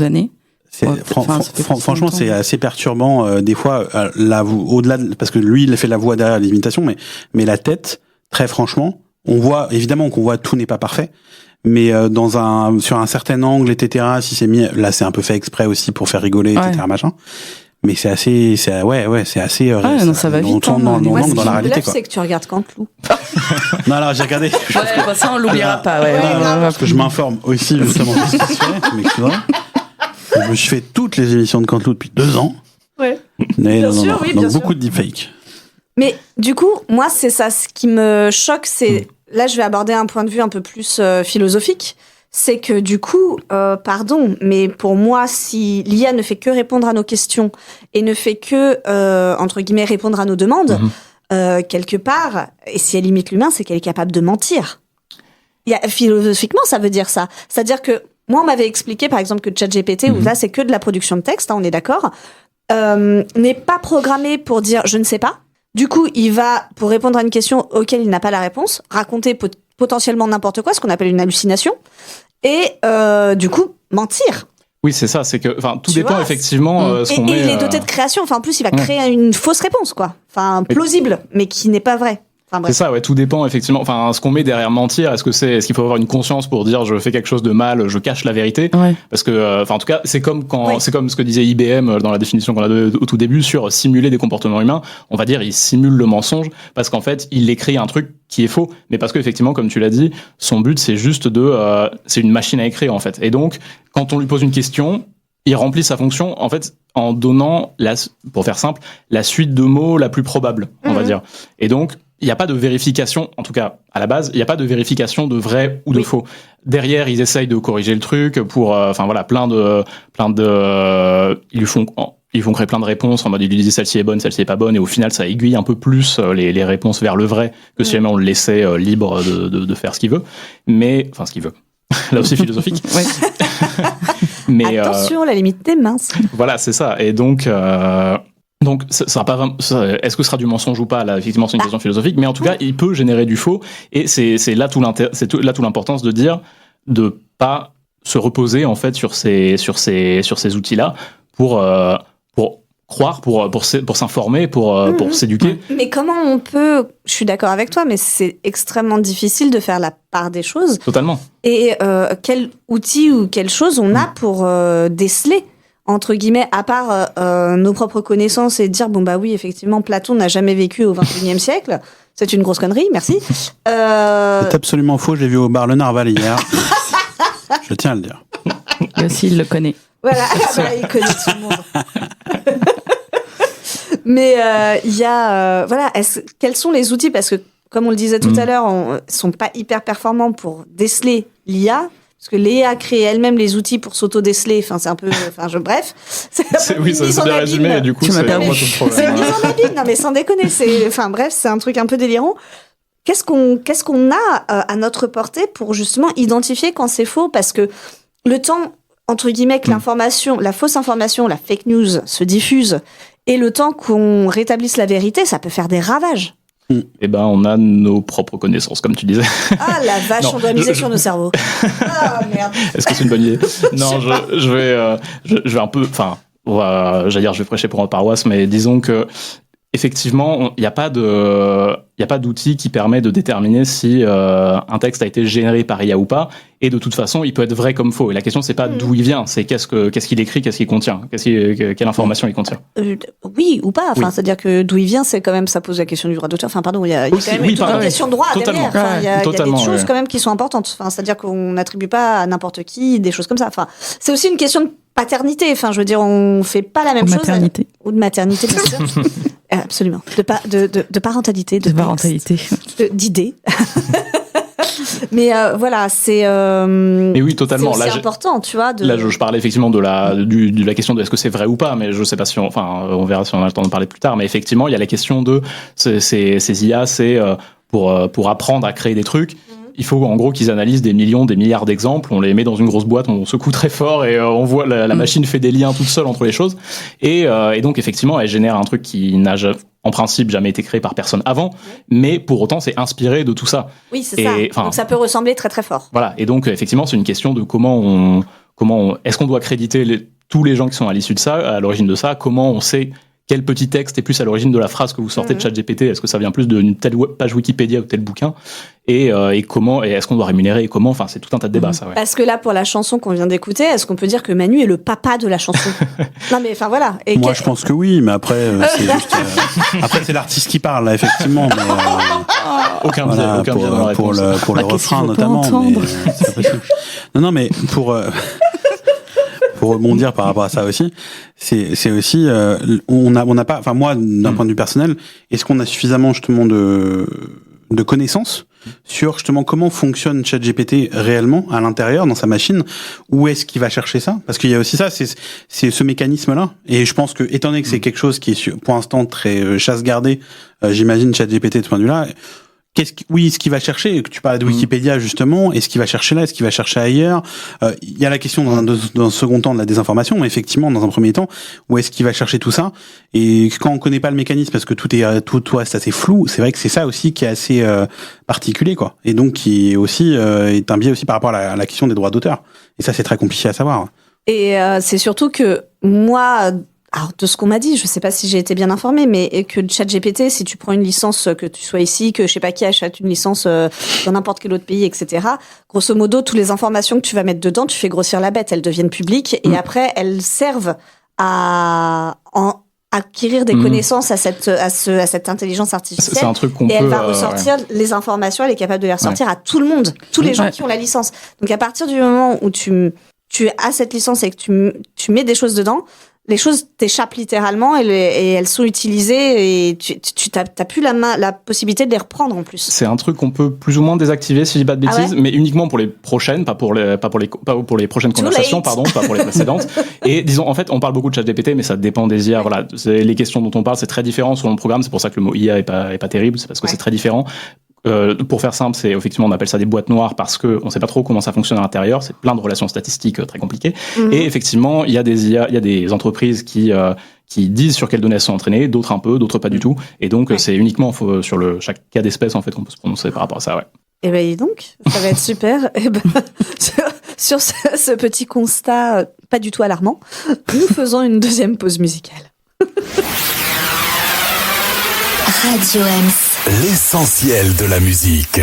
années. C'est- Ouais, enfin, ça fait plus franchement, longtemps. c'est assez perturbant. Des fois, au-delà, parce que lui, il a fait la voix derrière l'imitation, mais la tête, très franchement, on voit évidemment qu'on voit tout n'est pas parfait, mais sur un certain angle, etc. Si c'est mis, là, c'est un peu fait exprès aussi pour faire rigoler, etc. Ouais. Machin. Mais c'est assez, c'est assez. non, ça va vite, On hein, dans Moi, dans ce qui la me réalité, bluffe, quoi. c'est que tu regardes Canteloup. Non, alors j'ai regardé. Ouais, bah, ça, on l'oubliera pas. Ouais, Non, ouais, non, ouais, parce que je m'informe aussi justement sur ce qui se fait, tu m'excuseras. Je me suis fait toutes les émissions de Canteloup depuis 2 ans. Ouais. Mais Bien non, sûr, non, oui, donc bien sûr. beaucoup de deepfakes. Mais du coup, moi, c'est ça. Ce qui me choque, c'est. Là, je vais aborder un point de vue un peu plus philosophique. C'est que du coup, pardon, mais pour moi, si l'IA ne fait que répondre à nos questions et ne fait que, entre guillemets, répondre à nos demandes, quelque part, et si elle imite l'humain, c'est qu'elle est capable de mentir. Philosophiquement, ça veut dire ça. C'est-à-dire que moi, on m'avait expliqué, par exemple, que ChatGPT, où là, c'est que de la production de texte, hein, on est d'accord, n'est pas programmé pour dire « je ne sais pas ». Du coup, il va, pour répondre à une question auquel il n'a pas la réponse, raconter potentiellement n'importe quoi, ce qu'on appelle une hallucination, et du coup, mentir. Oui, c'est ça. C'est que, enfin, tout Tu dépend vois, effectivement ce qu'on Et met. il est doté de création. Enfin, en plus, il va Ouais. créer une fausse réponse, quoi. Enfin, plausible, mais qui n'est pas vraie. Enfin, C'est bref. ça, ouais, tout dépend effectivement. Enfin, ce qu'on met derrière mentir, est-ce qu'il faut avoir une conscience pour dire je fais quelque chose de mal, je cache la vérité? Ouais. Parce que, enfin, en tout cas, c'est comme Oui. c'est comme ce que disait IBM dans la définition qu'on a donnée au tout début sur simuler des comportements humains. On va dire, il simule le mensonge parce qu'en fait, il écrit un truc qui est faux. Mais parce qu'effectivement, comme tu l'as dit, son but, c'est juste c'est une machine à écrire, en fait. Et donc, quand on lui pose une question, il remplit sa fonction, en fait, en donnant pour faire simple, la suite de mots la plus probable, on va dire. Et donc, il n'y a pas de vérification, en tout cas à la base, il n'y a pas de vérification de vrai ou de faux. Derrière, ils essayent de corriger le truc pour, enfin voilà, ils lui font créer plein de réponses en mode ils lui disent celle-ci est bonne, celle-ci est pas bonne, et au final ça aiguille un peu plus les réponses vers le vrai que si jamais on le laissait libre de faire ce qu'il veut. Mais, enfin ce qu'il veut. Là aussi philosophique. Ouais. Mais Attention, la limite des minces. voilà, c'est ça. Et donc ça sera pas vraiment, est-ce que ce sera du mensonge ou pas? Là, effectivement, c'est une question philosophique, mais en tout cas, il peut générer du faux. Et c'est là tout l'importance de dire de pas se reposer en fait sur ces outils-là pour croire, pour s'informer, pour s'éduquer. Mais comment on peut... Je suis d'accord avec toi, mais c'est extrêmement difficile de faire la part des choses. Totalement. Et quel outil ou quelle chose on a pour déceler, entre guillemets, à part nos propres connaissances et dire, bon bah oui, effectivement, Platon n'a jamais vécu au XXIe siècle. C'est une grosse connerie, merci. C'est absolument faux, j'ai vu au bar Le Narval hier. Je tiens à le dire. Et aussi, il le connaît. Voilà, voilà, il connaît tout le monde. Mais il y a... voilà, quels sont les outils? Parce que, comme on le disait tout à l'heure, sont pas hyper performants pour déceler l'IA. Parce que l'IA crée elle-même les outils pour s'auto-déceler. Enfin, c'est un peu... Bref. Oui, ça c'est bien résumé, et du coup, Tu c'est m'as perdu. vraiment tout le problème. C'est une mise en abîme. Non, mais sans déconner. Bref, c'est un truc un peu délirant. Qu'est-ce qu'on a à notre portée pour justement identifier quand c'est faux? Parce que le temps, entre guillemets, que l'information, la fausse information, la fake news se diffuse, et le temps qu'on rétablisse la vérité, ça peut faire des ravages. Eh ben, on a nos propres connaissances, comme tu disais. Ah la vache, Non, on doit miser sur nos cerveaux. Ah merde. Est-ce que c'est une bonne idée? Non, je vais un peu, enfin, j'allais dire, je vais prêcher pour ma paroisse, mais disons que effectivement, il n'y a pas d'outil qui permet de déterminer si un texte a été généré par IA ou pas. Et de toute façon, il peut être vrai comme faux. Et la question, c'est pas d'où il vient, c'est qu'est-ce qu'il écrit, qu'est-ce qu'il contient, quelle information il contient. Oui ou pas. Enfin, Oui. c'est-à-dire que d'où il vient, c'est quand même, ça pose la question du droit d'auteur. Enfin, pardon, il y a quand même toute une question de droit Totalement. derrière. Enfin, il y a Totalement, des choses ouais. quand même qui sont importantes. Enfin, c'est-à-dire qu'on n'attribue pas à n'importe qui des choses comme ça. Enfin, c'est aussi une question de paternité. Enfin, je veux dire, on fait pas la même chose. Maternité. Ou de maternité, bien sûr. Absolument. De parentalité. De parentalité. D'idées. Mais voilà, c'est. Mais oui, totalement. C'est aussi important, tu vois. Là, je parlais effectivement de la question de est-ce que c'est vrai ou pas, mais je sais pas si on verra si on a le temps de parler plus tard. Mais effectivement, il y a la question de ces IA, c'est pour apprendre à créer des trucs. Il faut en gros qu'ils analysent des millions, des milliards d'exemples, on les met dans une grosse boîte, on secoue très fort et on voit la machine fait des liens toute seule entre les choses. Et donc effectivement, elle génère un truc qui n'a en principe jamais été créé par personne avant, mais pour autant c'est inspiré de tout ça. Oui, c'est ça. Donc ça peut ressembler très très fort. Voilà. Et donc effectivement, c'est une question de comment est-ce qu'on doit créditer tous les gens qui sont à l'issue de ça, à l'origine de ça, comment on sait quel petit texte est plus à l'origine de la phrase que vous sortez de ChatGPT. Est-ce que ça vient plus d'une telle page Wikipédia ou tel bouquin, et comment, et est-ce qu'on doit rémunérer et comment, enfin c'est tout un tas de débats ça. Ouais. Parce que là, pour la chanson qu'on vient d'écouter, est-ce qu'on peut dire que Manu est le papa de la chanson? Non mais enfin voilà. Et moi je pense que oui, mais après c'est juste après c'est l'artiste qui parle là, effectivement. Mais, aucun voilà, biais dans la réponse. pour le refrain notamment. Mais, c'est pas possible. Non mais pour rebondir par rapport à ça aussi, c'est aussi on n'a pas, enfin moi d'un point de vue personnel, est-ce qu'on a suffisamment justement de connaissances sur justement comment fonctionne ChatGPT réellement à l'intérieur dans sa machine, où est-ce qu'il va chercher ça, parce qu'il y a aussi ça, c'est ce mécanisme-là, et je pense que étant donné que c'est quelque chose qui est pour l'instant très chasse gardée, j'imagine ChatGPT de ce point de vue-là. Ce qu'il va chercher, tu parles de Wikipédia justement, est-ce qu'il va chercher là, est-ce qu'il va chercher ailleurs? Il y a la question dans un second temps de la désinformation, mais effectivement dans un premier temps, où est-ce qu'il va chercher tout ça? Et quand on connaît pas le mécanisme, parce que tout reste assez flou, c'est vrai que c'est ça aussi qui est assez particulier, quoi. Et donc qui est aussi est un biais aussi par rapport à la question des droits d'auteur. Et ça c'est très compliqué à savoir. Et c'est surtout que moi. Alors, de ce qu'on m'a dit, je sais pas si j'ai été bien informée, mais que ChatGPT, si tu prends une licence, que tu sois ici, que je sais pas qui achète une licence dans n'importe quel autre pays, etc., grosso modo, toutes les informations que tu vas mettre dedans, tu fais grossir la bête, elles deviennent publiques, et après, elles servent à acquérir des connaissances à cette intelligence artificielle. C'est un truc qu'on et peut, elle va ressortir les informations, elle est capable de les ressortir à tout le monde, tous les gens qui ont la licence. Donc, à partir du moment où tu as cette licence et que tu mets des choses dedans, les choses t'échappent littéralement et elles sont utilisées et tu t'as plus la possibilité de les reprendre en plus. C'est un truc qu'on peut plus ou moins désactiver si je dis pas de bêtises, mais uniquement pour les prochaines, pas pour les prochaines conversations, pas pour les précédentes. Et disons, en fait, on parle beaucoup de ChatGPT, mais ça dépend des IA. Voilà, les questions dont on parle, c'est très différent selon le programme. C'est pour ça que le mot IA est pas terrible, c'est parce que c'est très différent. Pour faire simple, c'est effectivement on appelle ça des boîtes noires parce que on sait pas trop comment ça fonctionne à l'intérieur. C'est plein de relations statistiques très compliquées. Et effectivement, il y a des IA, il y a des entreprises qui disent sur quelles données elles sont entraînées, d'autres un peu, d'autres pas du tout. Et donc c'est uniquement sur chaque cas d'espèce en fait qu'on peut se prononcer par rapport à ça. Ouais. Et ben dis donc, ça va être super. Et ben sur ce petit constat pas du tout alarmant, nous faisons une deuxième pause musicale. Radio Ems. L'essentiel de la musique.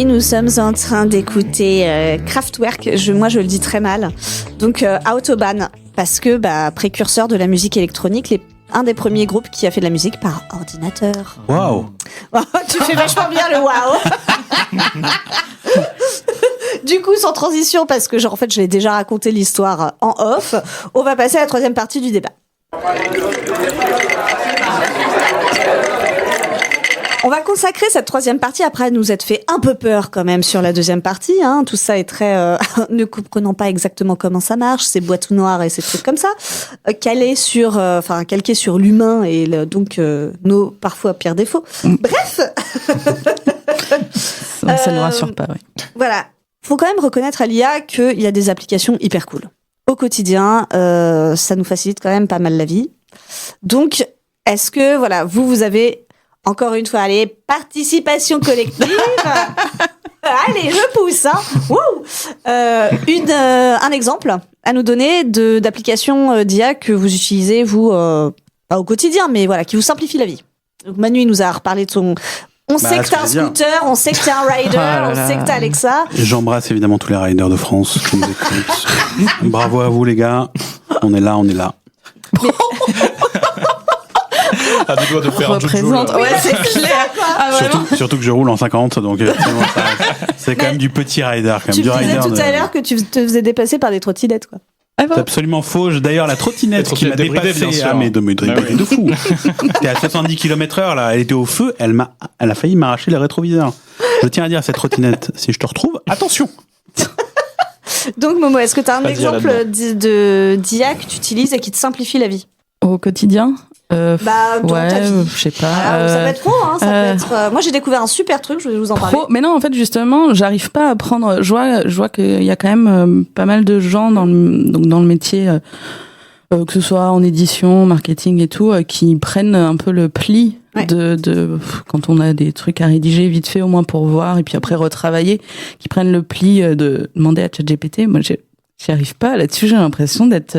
oui, nous sommes en train d'écouter Kraftwerk. Moi, je le dis très mal. Donc, Autobahn, parce que précurseur de la musique électronique, un des premiers groupes qui a fait de la musique par ordinateur. Waouh. Tu fais vachement bien le waouh. Du coup, sans transition, parce que en fait, je l'ai déjà raconté l'histoire en off, on va passer à la troisième partie du débat. On va consacrer cette troisième partie, après nous être fait un peu peur quand même sur la deuxième partie. Hein. Tout ça est très... ne comprenant pas exactement comment ça marche, ces boîtes noires et ces trucs comme ça. Calqué sur l'humain et donc nos parfois pires défauts. Bref. Ça ne nous rassure pas, oui. Voilà. Faut quand même reconnaître à l'IA qu'il y a des applications hyper cool. Au quotidien, ça nous facilite quand même pas mal la vie. Donc, est-ce que, voilà, vous avez... Encore une fois, allez, participation collective. Allez, je pousse. Hein. Un exemple à nous donner d'application d'IA que vous utilisez, vous, pas au quotidien, mais voilà, qui vous simplifie la vie. Donc Manu, il nous a reparlé de son... On sait que t'as un scooter, on sait que t'as un rider, on sait que t'as Alexa. J'embrasse évidemment tous les riders de France qui nous écoutent. Bravo à vous, les gars. On est là. À deux doigts de faire un représente. Ouais, c'est clair. Surtout que je roule en 50, donc c'est quand même du petit rider. Quand même, tu du disais rider tout à l'heure que tu te faisais dépasser par des trottinettes, quoi. C'est absolument faux. D'ailleurs, la trottinette qui m'a dépassé, de fou. C'était à 70 km/h, là. Elle était au feu. Elle a failli m'arracher les rétroviseurs. Je tiens à dire, cette trottinette, si je te retrouve, attention. Donc, Momo, est-ce que tu as un exemple d'IA que tu utilises et qui te simplifie la vie? Au quotidien? Dans ta vie. Je sais pas. Ça peut être pro, hein, ça peut être... Moi, j'ai découvert un super truc, je vais vous en parler. Mais non, en fait, justement, j'arrive pas à prendre... Je vois qu'il y a quand même pas mal de gens dans le métier, que ce soit en édition, marketing et tout, qui prennent un peu le pli de quand on a des trucs à rédiger vite fait, au moins pour voir, et puis après retravailler, qui prennent le pli de demander à ChatGPT. Moi, j'y arrive pas. Là-dessus, j'ai l'impression d'être...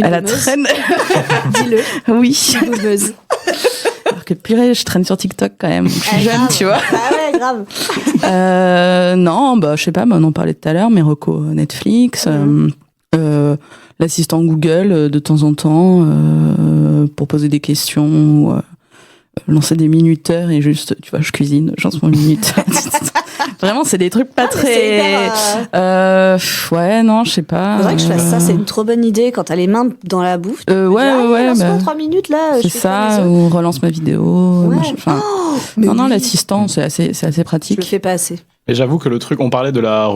à la traîne. Dis-le. Oui. Boumeuse. Alors que purée, je traîne sur TikTok quand même. Je suis jeune, tu vois. Ah ouais, grave. Non, je sais pas, on en parlait tout à l'heure, mes recos Netflix, l'assistant Google de temps en temps, pour poser des questions, ou lancer des minuteurs et juste, tu vois, je cuisine, je lance mon minuteur. Vraiment, c'est des trucs pas très... ouais, non, je sais pas. Faudrait que je fasse ça, c'est une trop bonne idée quand t'as les mains dans la bouffe. Ouais. Lance-moi 3 minutes, là. C'est ça, ou relance ma vidéo. Ouais. Non, l'assistant, c'est assez pratique. Je le fais pas assez. Et j'avoue que le truc, on parlait de la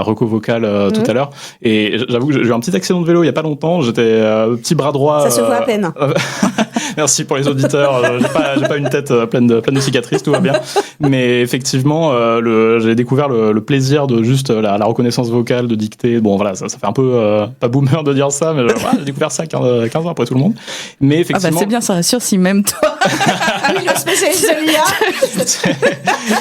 reco vocale tout à l'heure, et j'avoue que j'ai eu un petit accident de vélo il y a pas longtemps, j'étais petit bras droit. Ça se voit à peine. Merci pour les auditeurs, j'ai pas une tête pleine de cicatrices, tout va bien. Mais effectivement, j'ai découvert le plaisir de juste la reconnaissance vocale, de dicter. Bon voilà, ça fait un peu pas boomer de dire ça, mais j'ai découvert ça 15 ans après tout le monde. Mais effectivement, c'est bien, ça rassure si même toi. Oui, le spécialiste de l'IA.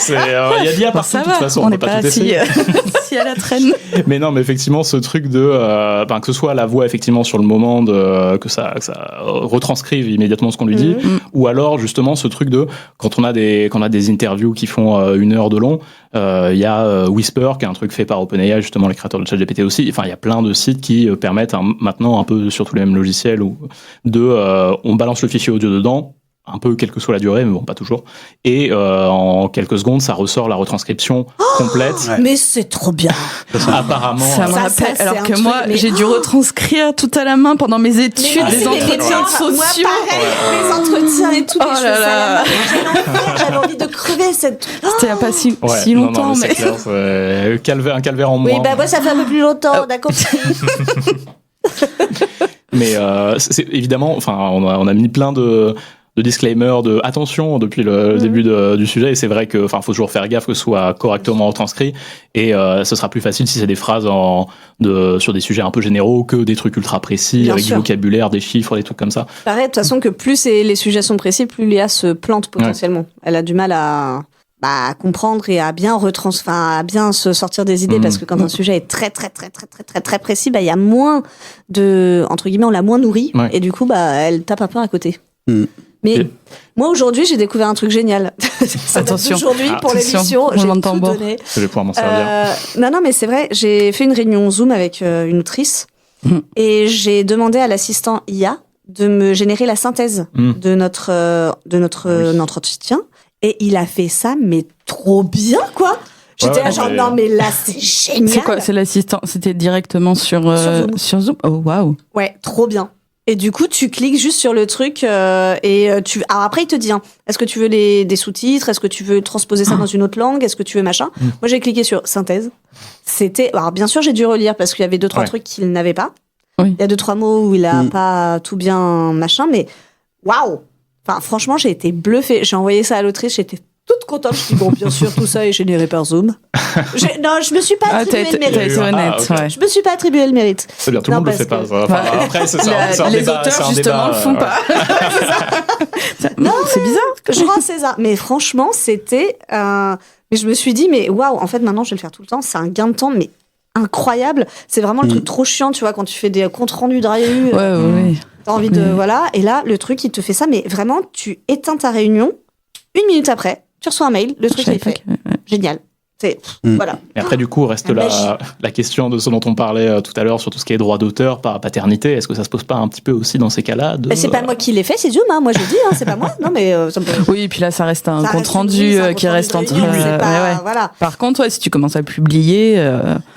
Il y a de l'IA partout. Ça de toute façon, on n'est pas si à la traîne. Mais non, mais effectivement, ce truc de que ce soit la voix effectivement sur le moment, que ça retranscrive immédiatement ce qu'on lui dit, ou alors justement ce truc de quand on a des interviews qui font 1 heure de long, il y a Whisper qui est un truc fait par OpenAI, justement les créateurs de ChatGPT aussi. Enfin, il y a plein de sites qui permettent maintenant un peu sur tous les mêmes logiciels on balance le fichier audio dedans, un peu quelle que soit la durée, mais bon, pas toujours. Et en quelques secondes, ça ressort la retranscription complète. Ouais. Mais c'est trop bien. Apparemment. Ça me rappelle, alors que moi, j'ai dû retranscrire tout à la main pendant mes études, des entretiens sociaux. Moi, pareil, les entretiens et tout. J'avais envie de crever cette... C'était il n'y a pas si longtemps, mais... C'est clair, un calvaire en moins. Oui, moi, ça fait un peu plus longtemps, on a compris. Mais c'est évidemment, on a mis plein de disclaimer, de attention depuis le début du sujet, et c'est vrai que faut toujours faire gaffe que ce soit correctement retranscrit, et ce sera plus facile si c'est des phrases sur des sujets un peu généraux que des trucs ultra précis, bien avec sûr. Du vocabulaire, des chiffres, des trucs comme ça. Pareil, de toute façon, que plus les sujets sont précis, plus l'IA se plante potentiellement. Ouais. Elle a du mal à comprendre et à bien à bien se sortir des idées, parce que quand un sujet est très très très très très très très précis, il y a moins de, entre guillemets, on l'a moins nourri, et du coup elle tape un peu à côté. Mais moi, aujourd'hui, j'ai découvert un truc génial. Ça date Attention. d'aujourd'hui, pour l'émission, j'ai tout donné. Je vais pouvoir m'en servir. Non, mais c'est vrai, j'ai fait une réunion Zoom avec une autrice et j'ai demandé à l'assistant IA de me générer la synthèse de notre entretien. Et il a fait ça, mais trop bien, quoi. J'étais là, genre, non, mais là, c'est génial. C'est quoi? C'est l'assistant? C'était directement sur Zoom? Oh, waouh. Ouais, trop bien. Et du coup, tu cliques juste sur le truc et tu. Alors après, il te dit, est-ce que tu veux des sous-titres? Est-ce que tu veux transposer ça dans une autre langue? Est-ce que tu veux machin? Moi, j'ai cliqué sur synthèse. Alors bien sûr, j'ai dû relire parce qu'il y avait 2-3 trucs qu'il n'avait pas. Oui. Il y a 2-3 mots où il a pas tout bien machin, mais waouh! Enfin, franchement, j'ai été bluffée. J'ai envoyé ça à l'autrice, j'étais toute contente. Je dis, bon, bien sûr, tout ça est généré par Zoom. Non, je me suis pas attribué le mérite. T'as été honnête, okay. Je me suis pas attribué le mérite. C'est bien, tout le monde le fait pas. Enfin, après, c'est un les débat, auteurs, justement, le font pas. Non, c'est bizarre. Je rends César. Mais franchement, c'était... Mais je me suis dit, mais waouh, en fait, maintenant, je vais le faire tout le temps. C'est un gain de temps, mais incroyable. C'est vraiment le truc trop chiant, tu vois, quand tu fais des comptes rendus de réunion. Ouais. T'as envie de... Voilà. Et là, le truc, il te fait ça. Mais vraiment, tu éteins ta réunion. 1 minute après, tu reçois un mail. Le truc est fait. Génial. Voilà. Et après, du coup, reste la question de ce dont on parlait tout à l'heure sur tout ce qui est droit d'auteur par paternité. Est-ce que ça se pose pas un petit peu aussi dans ces cas-là C'est pas moi qui l'ai fait, c'est Zoom, moi je dis, c'est pas moi. Non, mais ça me... Oui, et puis là, ça reste un compte rendu qui reste entre. Voilà. Par contre, si tu commences à publier.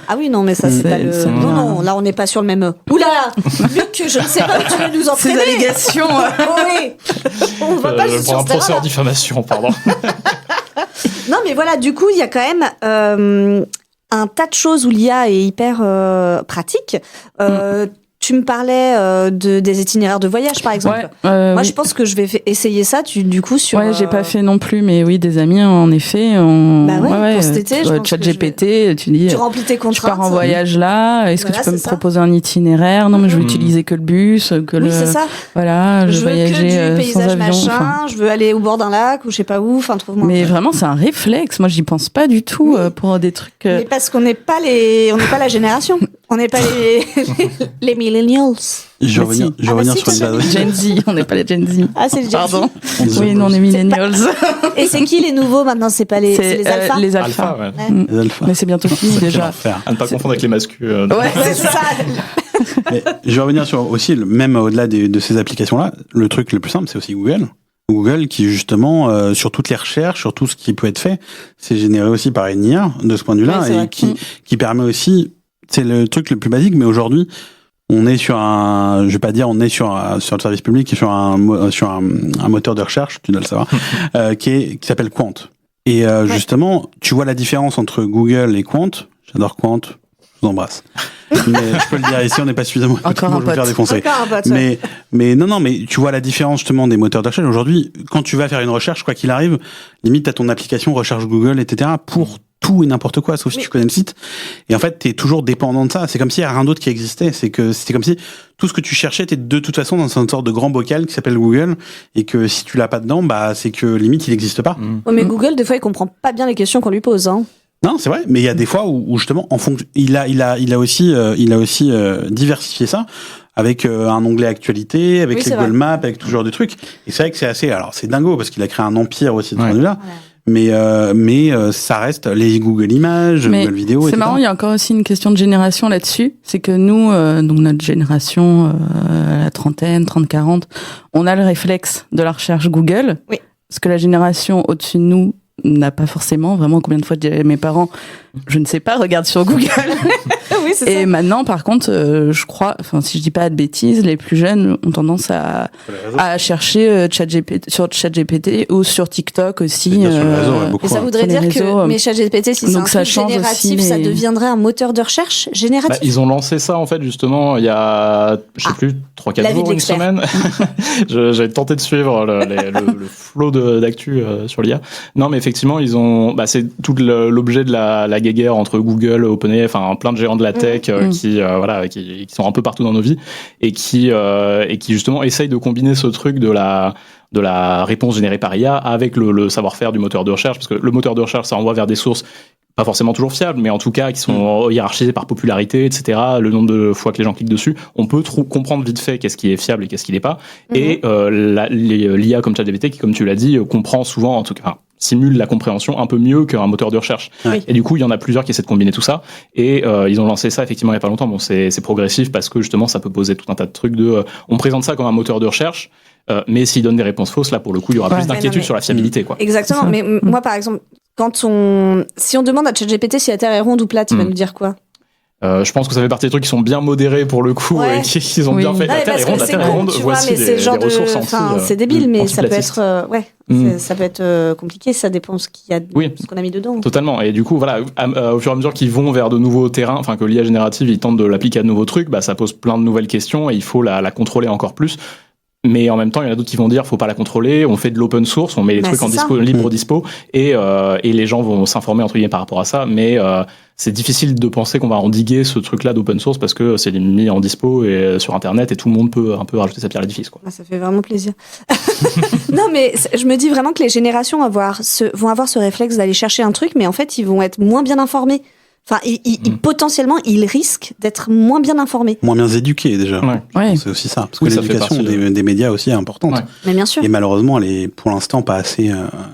Ah oui, non, mais ça, c'est pas le. Non, là, on n'est pas sur le même. Oula, Luc, je ne sais pas où tu veux nous entraîner. Ces allégations. Oui. On va pas je prends un procès en diffamation, pardon. Non, mais voilà, du coup, il y a quand même un tas de choses où l'IA est hyper pratique. Tu me parlais des itinéraires de voyage, par exemple. Moi, je pense que je vais essayer ça, du coup, sur... Ouais, j'ai pas fait non plus, mais oui, des amis, en effet. Pour cet été, je pense ChatGPT, tu dis... Tu remplis tes contraintes. Je pars en voyage là, est-ce que tu peux me proposer un itinéraire? Non, mais je veux utiliser que le bus, Oui, c'est ça. Voilà, je veux voyager que du paysage sans avion. Machin, je veux aller au bord d'un lac, ou je sais pas où, trouve-moi... Mais vraiment, c'est un réflexe. Moi, j'y pense pas du tout pour des trucs... Mais parce qu'on n'est pas la génération. On n'est pas les millennials. Je vais revenir sur le Gen Z, on n'est pas les Gen Z. Ah, c'est les Gen Z. Pardon. Oui, non, on est millennials. Et c'est qui les nouveaux maintenant? C'est pas les alphas? Les alphas. Les alphas. Mais c'est bientôt fini déjà. À ne pas confondre avec les masculins. Ouais, c'est ça. Mais je vais revenir sur aussi, même au-delà de ces applications-là, le truc le plus simple, c'est aussi Google. Google qui justement sur toutes les recherches, sur tout ce qui peut être fait, c'est généré aussi par une IA de ce point de vue-là et qui permet aussi, c'est le truc le plus basique, mais aujourd'hui on est sur un, je vais pas dire on est sur le service public, sur un moteur de recherche, tu dois le savoir, qui s'appelle Quant. Et justement, tu vois la différence entre Google et Quant. J'adore Quant. Je vous embrasse. Mais je peux le dire ici, on n'est pas suffisamment. Encore un je vais me faire défoncer. Encore un pote, mais non, mais tu vois la différence justement des moteurs de recherche. Aujourd'hui, quand tu vas faire une recherche, quoi qu'il arrive, limite t'as ton application recherche Google, etc. pour tout et n'importe quoi, sauf si tu connais le site. Et en fait, t'es toujours dépendant de ça. C'est comme s'il y a rien d'autre qui existait. C'était comme si tout ce que tu cherchais était de toute façon dans une sorte de grand bocal qui s'appelle Google, et que si tu l'as pas dedans, bah c'est que limite il n'existe pas. Mais Google, des fois, il comprend pas bien les questions qu'on lui pose. Non, c'est vrai, mais il y a des fois où justement, en fonction, il a aussi diversifié ça avec un onglet actualité, avec les Google Maps, avec tout genre de trucs. Et c'est vrai que c'est assez, alors c'est dingo parce qu'il a créé un empire aussi de ce point de vue-là. Mais ça reste les Google Images, Google Vidéo, etc. C'est marrant, il y a encore aussi une question de génération là-dessus. C'est que nous, donc notre génération, la trentaine, 30-40, on a le réflexe de la recherche Google. Oui. Parce que la génération au-dessus de nous n'a pas forcément. Vraiment, combien de fois mes parents, je ne sais pas, regarde sur Google. Oui, c'est et ça. maintenant, par contre, je crois, enfin, si je dis pas de bêtises, les plus jeunes ont tendance à chercher sur ChatGPT ou sur TikTok aussi. Bien sur les réseaux, beaucoup, et ça voudrait dire que mais ChatGPT, si c'est un truc génératif, ça deviendrait un moteur de recherche génératif. Ils ont lancé ça, en fait, justement, il y a, je sais plus, 3-4 jours, une semaine. J'ai tenté de suivre le flot d'actu sur l'IA. Non, mais effectivement, ils ont, c'est tout l'objet de la guéguerre entre Google, OpenAI, enfin, plein de géants de la tech qui sont un peu partout dans nos vies et qui justement essayent de combiner ce truc de la réponse générée par IA avec le savoir-faire du moteur de recherche, parce que le moteur de recherche, ça envoie vers des sources pas forcément toujours fiables, mais en tout cas qui sont hiérarchisés par popularité, etc., le nombre de fois que les gens cliquent dessus, on peut comprendre vite fait qu'est-ce qui est fiable et qu'est-ce qui n'est pas. Et l'IA comme ChatGPT, qui, comme tu l'as dit, comprend souvent, en tout cas, simule la compréhension un peu mieux qu'un moteur de recherche. Oui. Et du coup, il y en a plusieurs qui essaient de combiner tout ça. Et ils ont lancé ça effectivement il y a pas longtemps. Bon, c'est progressif parce que justement, ça peut poser tout un tas de trucs on présente ça comme un moteur de recherche, mais s'il donne des réponses fausses, là, pour le coup, il y aura plus d'inquiétude sur la fiabilité, quoi. Exactement. Mais moi, par exemple, si on demande à ChatGPT si la Terre est ronde ou plate, il va nous dire quoi? Je pense que ça fait partie des trucs qui sont bien modérés pour le coup et qu'ils ont bien fait. La Terre est ronde, voici des ressources c'est débile, mais ça peut être, ça peut être compliqué, ça dépend ce qu'on a mis dedans. Totalement. Et du coup, voilà, au fur et à mesure qu'ils vont vers de nouveaux terrains, enfin que l'IA générative, ils tentent de l'appliquer à de nouveaux trucs, ça pose plein de nouvelles questions et il faut la contrôler encore plus. Mais en même temps, il y en a d'autres qui vont dire faut pas la contrôler, on fait de l'open source, on met les trucs en libre dispo et les gens vont s'informer entre guillemets par rapport à ça, mais c'est difficile de penser qu'on va endiguer ce truc-là d'open source parce que c'est mis en dispo et sur internet et tout le monde peut un peu rajouter sa pierre à l'édifice, quoi. Ça fait vraiment plaisir. Non, mais je me dis vraiment que les générations vont avoir ce réflexe d'aller chercher un truc, mais en fait, ils vont être moins bien informés. Enfin, potentiellement, ils risquent d'être moins bien informés. Moins bien éduqués, déjà. Ouais. C'est aussi ça. Parce que l'éducation des médias aussi est importante. Ouais. Mais bien sûr. Et malheureusement, elle est pour l'instant pas assez...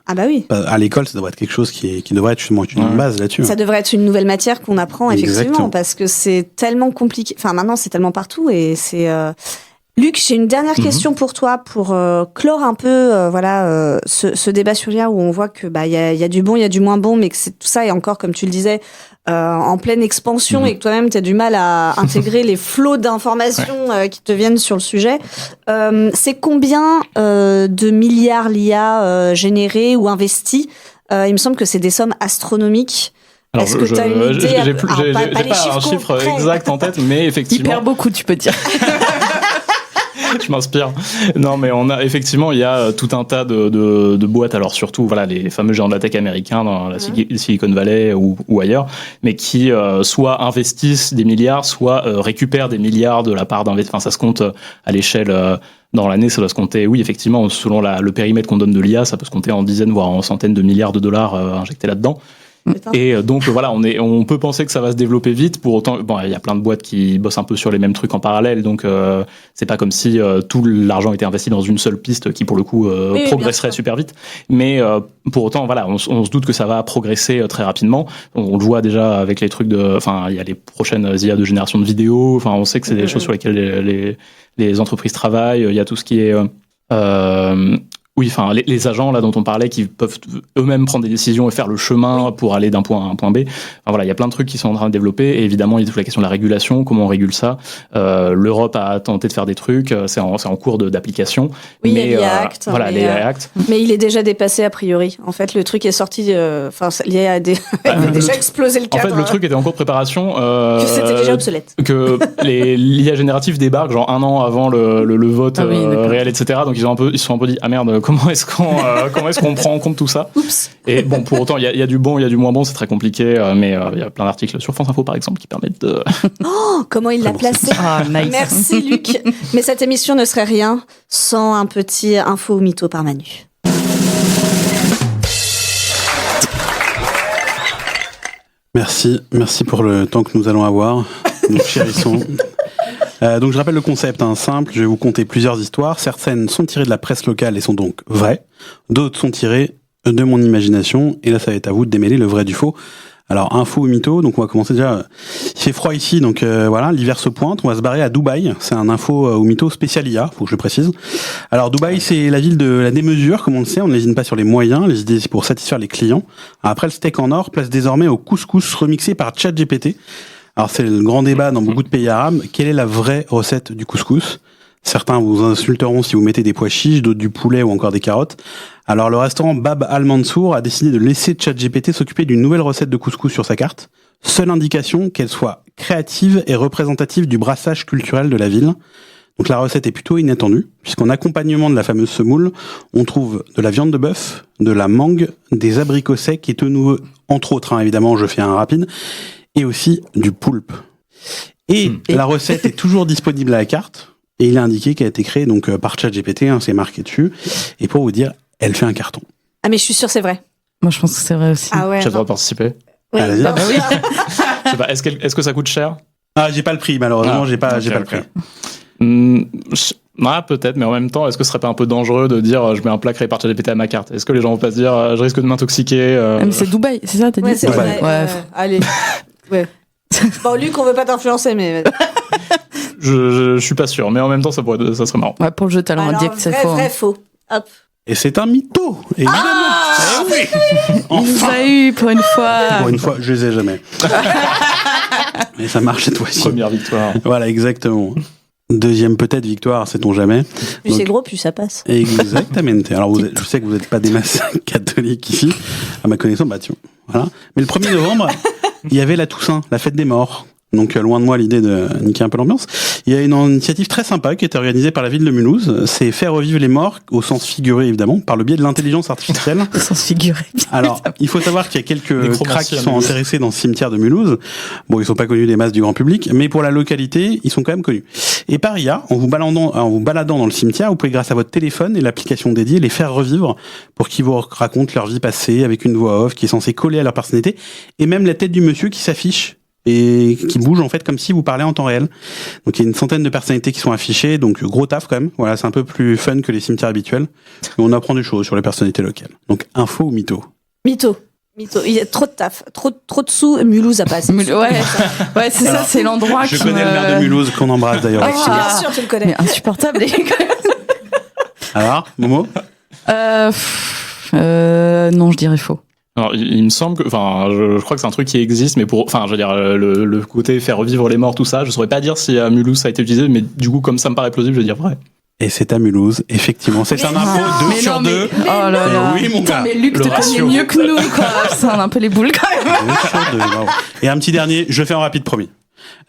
Ah bah oui. À l'école, ça devrait être quelque chose qui devrait être justement une base là-dessus. Ça devrait être une nouvelle matière qu'on apprend, effectivement, Exactement. parce que c'est tellement compliqué. Enfin, maintenant, c'est tellement partout et c'est... Luc, j'ai une dernière question pour toi, pour clore un peu ce débat sur l'IA où on voit que il y a du bon, il y a du moins bon, mais que tout ça est encore, comme tu le disais, en pleine expansion et que toi-même tu as du mal à intégrer les flots d'informations qui te viennent sur le sujet. C'est combien de milliards l'IA générés ou investis? Il me semble que c'est des sommes astronomiques. Alors, est-ce que tu as une idée? J'ai pas un chiffre exact en tête, mais effectivement... Hyper beaucoup, tu peux dire. Je m'inspire. Non, mais il y a tout un tas de boîtes, alors surtout, les fameux géants de la tech américains dans la Silicon Valley ou ailleurs, mais qui soit investissent des milliards, soit récupèrent des milliards de la part d'investisseurs. Enfin, ça se compte à l'échelle, dans l'année, ça doit se compter, oui, effectivement, selon le périmètre qu'on donne de l'IA, ça peut se compter en dizaines, voire en centaines de milliards de dollars injectés là-dedans. Et donc on peut penser que ça va se développer vite. Pour autant, il y a plein de boîtes qui bossent un peu sur les mêmes trucs en parallèle, donc c'est pas comme si tout l'argent était investi dans une seule piste qui pour le coup progresserait super vite. Mais pour autant, on se doute que ça va progresser très rapidement. On le voit déjà avec les trucs il y a les prochaines IA de génération de vidéos. On sait que c'est des choses sur lesquelles les entreprises travaillent. Il y a tout ce qui est oui, les agents là dont on parlait qui peuvent eux-mêmes prendre des décisions et faire le chemin pour aller d'un point A à un point B. Il y a plein de trucs qui sont en train de développer. Et évidemment, il y a toute la question de la régulation, comment on régule ça. L'Europe a tenté de faire des trucs, c'est en cours d'application. Oui, mais il y a l'IA Act. l'IA Act. Mais il est déjà dépassé a priori. En fait, le truc est sorti. L'IA a déjà explosé le cadre. En fait, le truc était en cours de préparation. Que c'était déjà obsolète. Que l'IA générative débarque genre un an avant le vote réel, etc. Donc ils se sont un peu dit ah merde. Comment est-ce qu'on prend en compte tout ça? Oups. Et bon, pour autant, il y a du bon, il y a du moins bon, c'est très compliqué, mais il y a plein d'articles sur France Info, par exemple, qui permettent de... Oh, comment il l'a placé. Nice. Merci, Luc. Mais cette émission ne serait rien sans un petit info ou mytho par Manu. Merci pour le temps que nous allons avoir. Nous chérissons. Donc je rappelle le concept simple, je vais vous conter plusieurs histoires. Certaines sont tirées de la presse locale et sont donc vraies. D'autres sont tirées de mon imagination. Et là, ça va être à vous de démêler le vrai du faux. Alors, info ou mytho, donc on va commencer déjà. Il fait froid ici, donc l'hiver se pointe. On va se barrer à Dubaï. C'est un info ou mytho spécial IA, faut que je le précise. Alors Dubaï, c'est la ville de la démesure, comme on le sait. On ne lésine pas sur les moyens. Les idées, c'est pour satisfaire les clients. Après, le steak en or place désormais au couscous remixé par ChatGPT. Alors c'est le grand débat dans beaucoup de pays arabes. Quelle est la vraie recette du couscous? Certains vous insulteront si vous mettez des pois chiches, d'autres du poulet ou encore des carottes. Alors le restaurant Bab Al Mansour a décidé de laisser ChatGPT s'occuper d'une nouvelle recette de couscous sur sa carte. Seule indication qu'elle soit créative et représentative du brassage culturel de la ville. Donc la recette est plutôt inattendue, puisqu'en accompagnement de la fameuse semoule, on trouve de la viande de bœuf, de la mangue, des abricots secs et tout nouveau, entre autres, évidemment, je fais un rapide, et aussi du poulpe. Et la recette est toujours disponible à la carte, et il est indiqué qu'elle a été créée donc par ChatGPT, c'est marqué dessus, et pour vous dire, elle fait un carton. Ah mais je suis sûre c'est vrai. Moi je pense que c'est vrai aussi. Ah ouais. J'adore participer. Oui, Allez-y. bien sûr. Je sais pas, est-ce que ça coûte cher? Ah, j'ai pas le prix, malheureusement, j'ai pas le prix. Peut-être, mais en même temps, est-ce que ce serait pas un peu dangereux de dire je mets un plat créé par ChatGPT à ma carte? Est-ce que les gens vont pas se dire je risque de m'intoxiquer Mais c'est Dubaï, c'est ça, t'as dit? Ouais, c'est Dubaï. vrai. Allez. Ouais. Bon, Luc, on veut pas t'influencer, mais. je suis pas sûr, mais en même temps, ça serait marrant. Ouais, pour le jeu, t'as l'air de dire que c'est faux. Vrai, faux. Hop. Et c'est un mytho, évidemment. Eh oui. Il nous a eu pour une fois. Pour une fois, je les ai jamais. Mais ça marche cette fois-ci. Première victoire. Voilà, exactement. Deuxième peut-être victoire, sait-on jamais. Plus c'est gros, plus ça passe. Exactement. Alors je sais que vous n'êtes pas des masses catholiques ici, à ma connaissance, bah tiens, voilà. Mais le 1er novembre, il y avait la Toussaint, la fête des morts. Donc loin de moi l'idée de niquer un peu l'ambiance. Il y a une initiative très sympa qui a été organisée par la ville de Mulhouse. C'est faire revivre les morts, au sens figuré évidemment, par le biais de l'intelligence artificielle. Au sens figuré. Alors, il faut savoir qu'il y a quelques cracks qui sont intéressés dans ce cimetière de Mulhouse. Bon, ils sont pas connus des masses du grand public, mais pour la localité, ils sont quand même connus. Et par IA, en vous baladant dans le cimetière, vous pouvez grâce à votre téléphone et l'application dédiée les faire revivre pour qu'ils vous racontent leur vie passée avec une voix off qui est censée coller à leur personnalité et même la tête du monsieur qui s'affiche et qui bouge en fait comme si vous parlez en temps réel. Donc il y a une centaine de personnalités qui sont affichées, donc gros taf quand même. Voilà, c'est un peu plus fun que les cimetières habituels. Mais on apprend des choses sur les personnalités locales. Donc info ou mytho? Mytho. Il y a trop de taf, trop de sous. Mulhouse a pas assez. Ouais, c'est ça, c'est l'endroit Je connais le maire de Mulhouse qu'on embrasse d'ailleurs. Bien sûr, tu le connais. Mais insupportable. Alors, Momo? Non, je dirais faux. Alors, il me semble que, je crois que c'est un truc qui existe, mais je veux dire, le côté faire revivre les morts, tout ça, je saurais pas dire si à Mulhouse ça a été utilisé, mais du coup, comme ça me paraît plausible, je vais dire vrai. Et c'est à Mulhouse, effectivement. C'est un info 2 sur 2. Oh là là. Oui, mon gars. Mais Luc te connaît mieux que nous, quoi. C'est un peu les boules, quand même. 2 sur 2, bravo. Et un petit dernier, je fais en rapide, promis.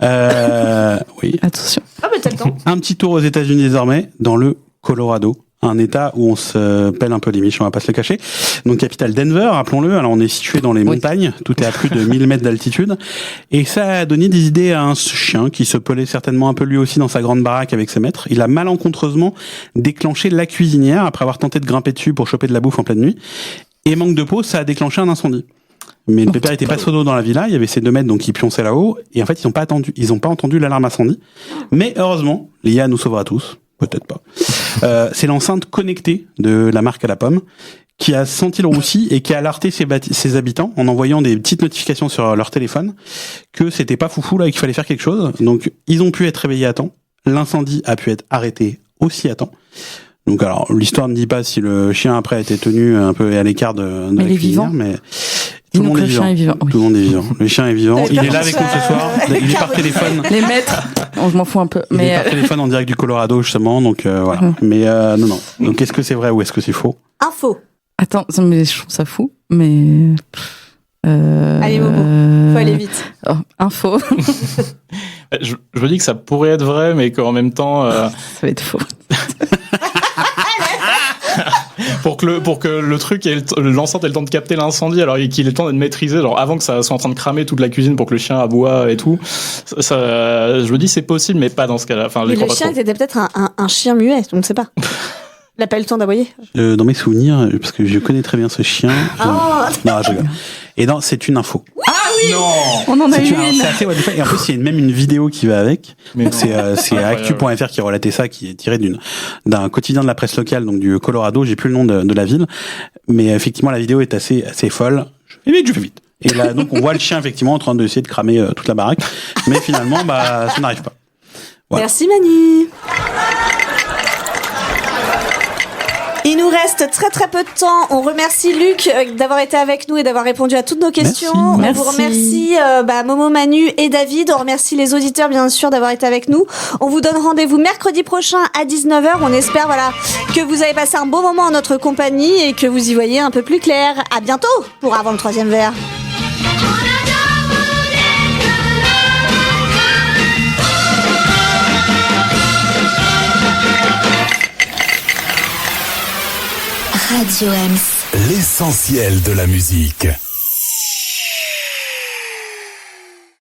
Oui. Attention. Ah, mais t'as le temps. Un petit tour aux États-Unis désormais, dans le Colorado. Un état où on se pèle un peu les miches, on va pas se le cacher. Donc, capitale Denver, rappelons-le. Alors, on est situé dans les montagnes. Tout est à plus de 1000 mètres d'altitude. Et ça a donné des idées à un chien qui se pelait certainement un peu lui aussi dans sa grande baraque avec ses maîtres. Il a malencontreusement déclenché la cuisinière après avoir tenté de grimper dessus pour choper de la bouffe en pleine nuit. Et manque de peau, ça a déclenché un incendie. Mais le pépère était pas solo dans la villa. Il y avait ces 2 maîtres donc qui pionçaient là-haut. Et en fait, ils ont pas entendu l'alarme incendie. Mais heureusement, l'IA nous sauvera tous. Peut-être pas. C'est l'enceinte connectée de la marque à la pomme qui a senti le roussi et qui a alerté ses habitants en envoyant des petites notifications sur leur téléphone que c'était pas foufou là et qu'il fallait faire quelque chose. Donc ils ont pu être réveillés à temps. L'incendie a pu être arrêté aussi à temps. Donc alors l'histoire ne dit pas si le chien après a été tenu un peu à l'écart de la cuisinière, mais tout le monde est vivant. Tout le monde est vivant. Le chien est vivant. Il est là avec nous ce soir. Il est par téléphone. Les maîtres, je m'en fous un peu. Il Mais est par téléphone en direct du Colorado justement. Donc voilà. Mais non. Donc est-ce que c'est vrai ou est-ce que c'est faux? Info. Attends, mais je trouve ça fou. Mais allez Momo, faut aller vite. Oh, info. Je me dis que ça pourrait être vrai, mais qu'en même temps, ça va être faux. pour que le truc ait l'enceinte ait le temps de capter l'incendie, alors qu'il ait le temps d'être maîtrisé, genre avant que ça soit en train de cramer toute la cuisine pour que le chien aboie et tout. Ça, je me dis c'est possible, mais pas dans ce cas-là. Enfin, mais le chien était peut-être un chien muet, on ne sait pas. Il n'a pas eu le temps d'aboyer. Dans mes souvenirs, parce que je connais très bien ce chien. Non, je rigole. Et non, c'est une info. Ah oui, non, on en a eu une. C'est assez et en plus il y a même une vidéo qui va avec. C'est actu.fr qui relatait ça, qui est tiré d'un quotidien de la presse locale, donc du Colorado. J'ai plus le nom de la ville, mais effectivement la vidéo est assez folle. Je fais vite. Et là donc on voit le chien effectivement en train d'essayer de cramer toute la baraque, mais finalement ça n'arrive pas. Voilà. Merci Manu. Il nous reste très très peu de temps. On remercie Luc d'avoir été avec nous et d'avoir répondu à toutes nos questions. Merci. On vous remercie Momo, Manu et David. On remercie les auditeurs bien sûr d'avoir été avec nous. On vous donne rendez-vous mercredi prochain à 19h. On espère que vous avez passé un beau moment en notre compagnie et que vous y voyez un peu plus clair. À bientôt pour Avant le 3e verre. Radio Ems. L'essentiel de la musique.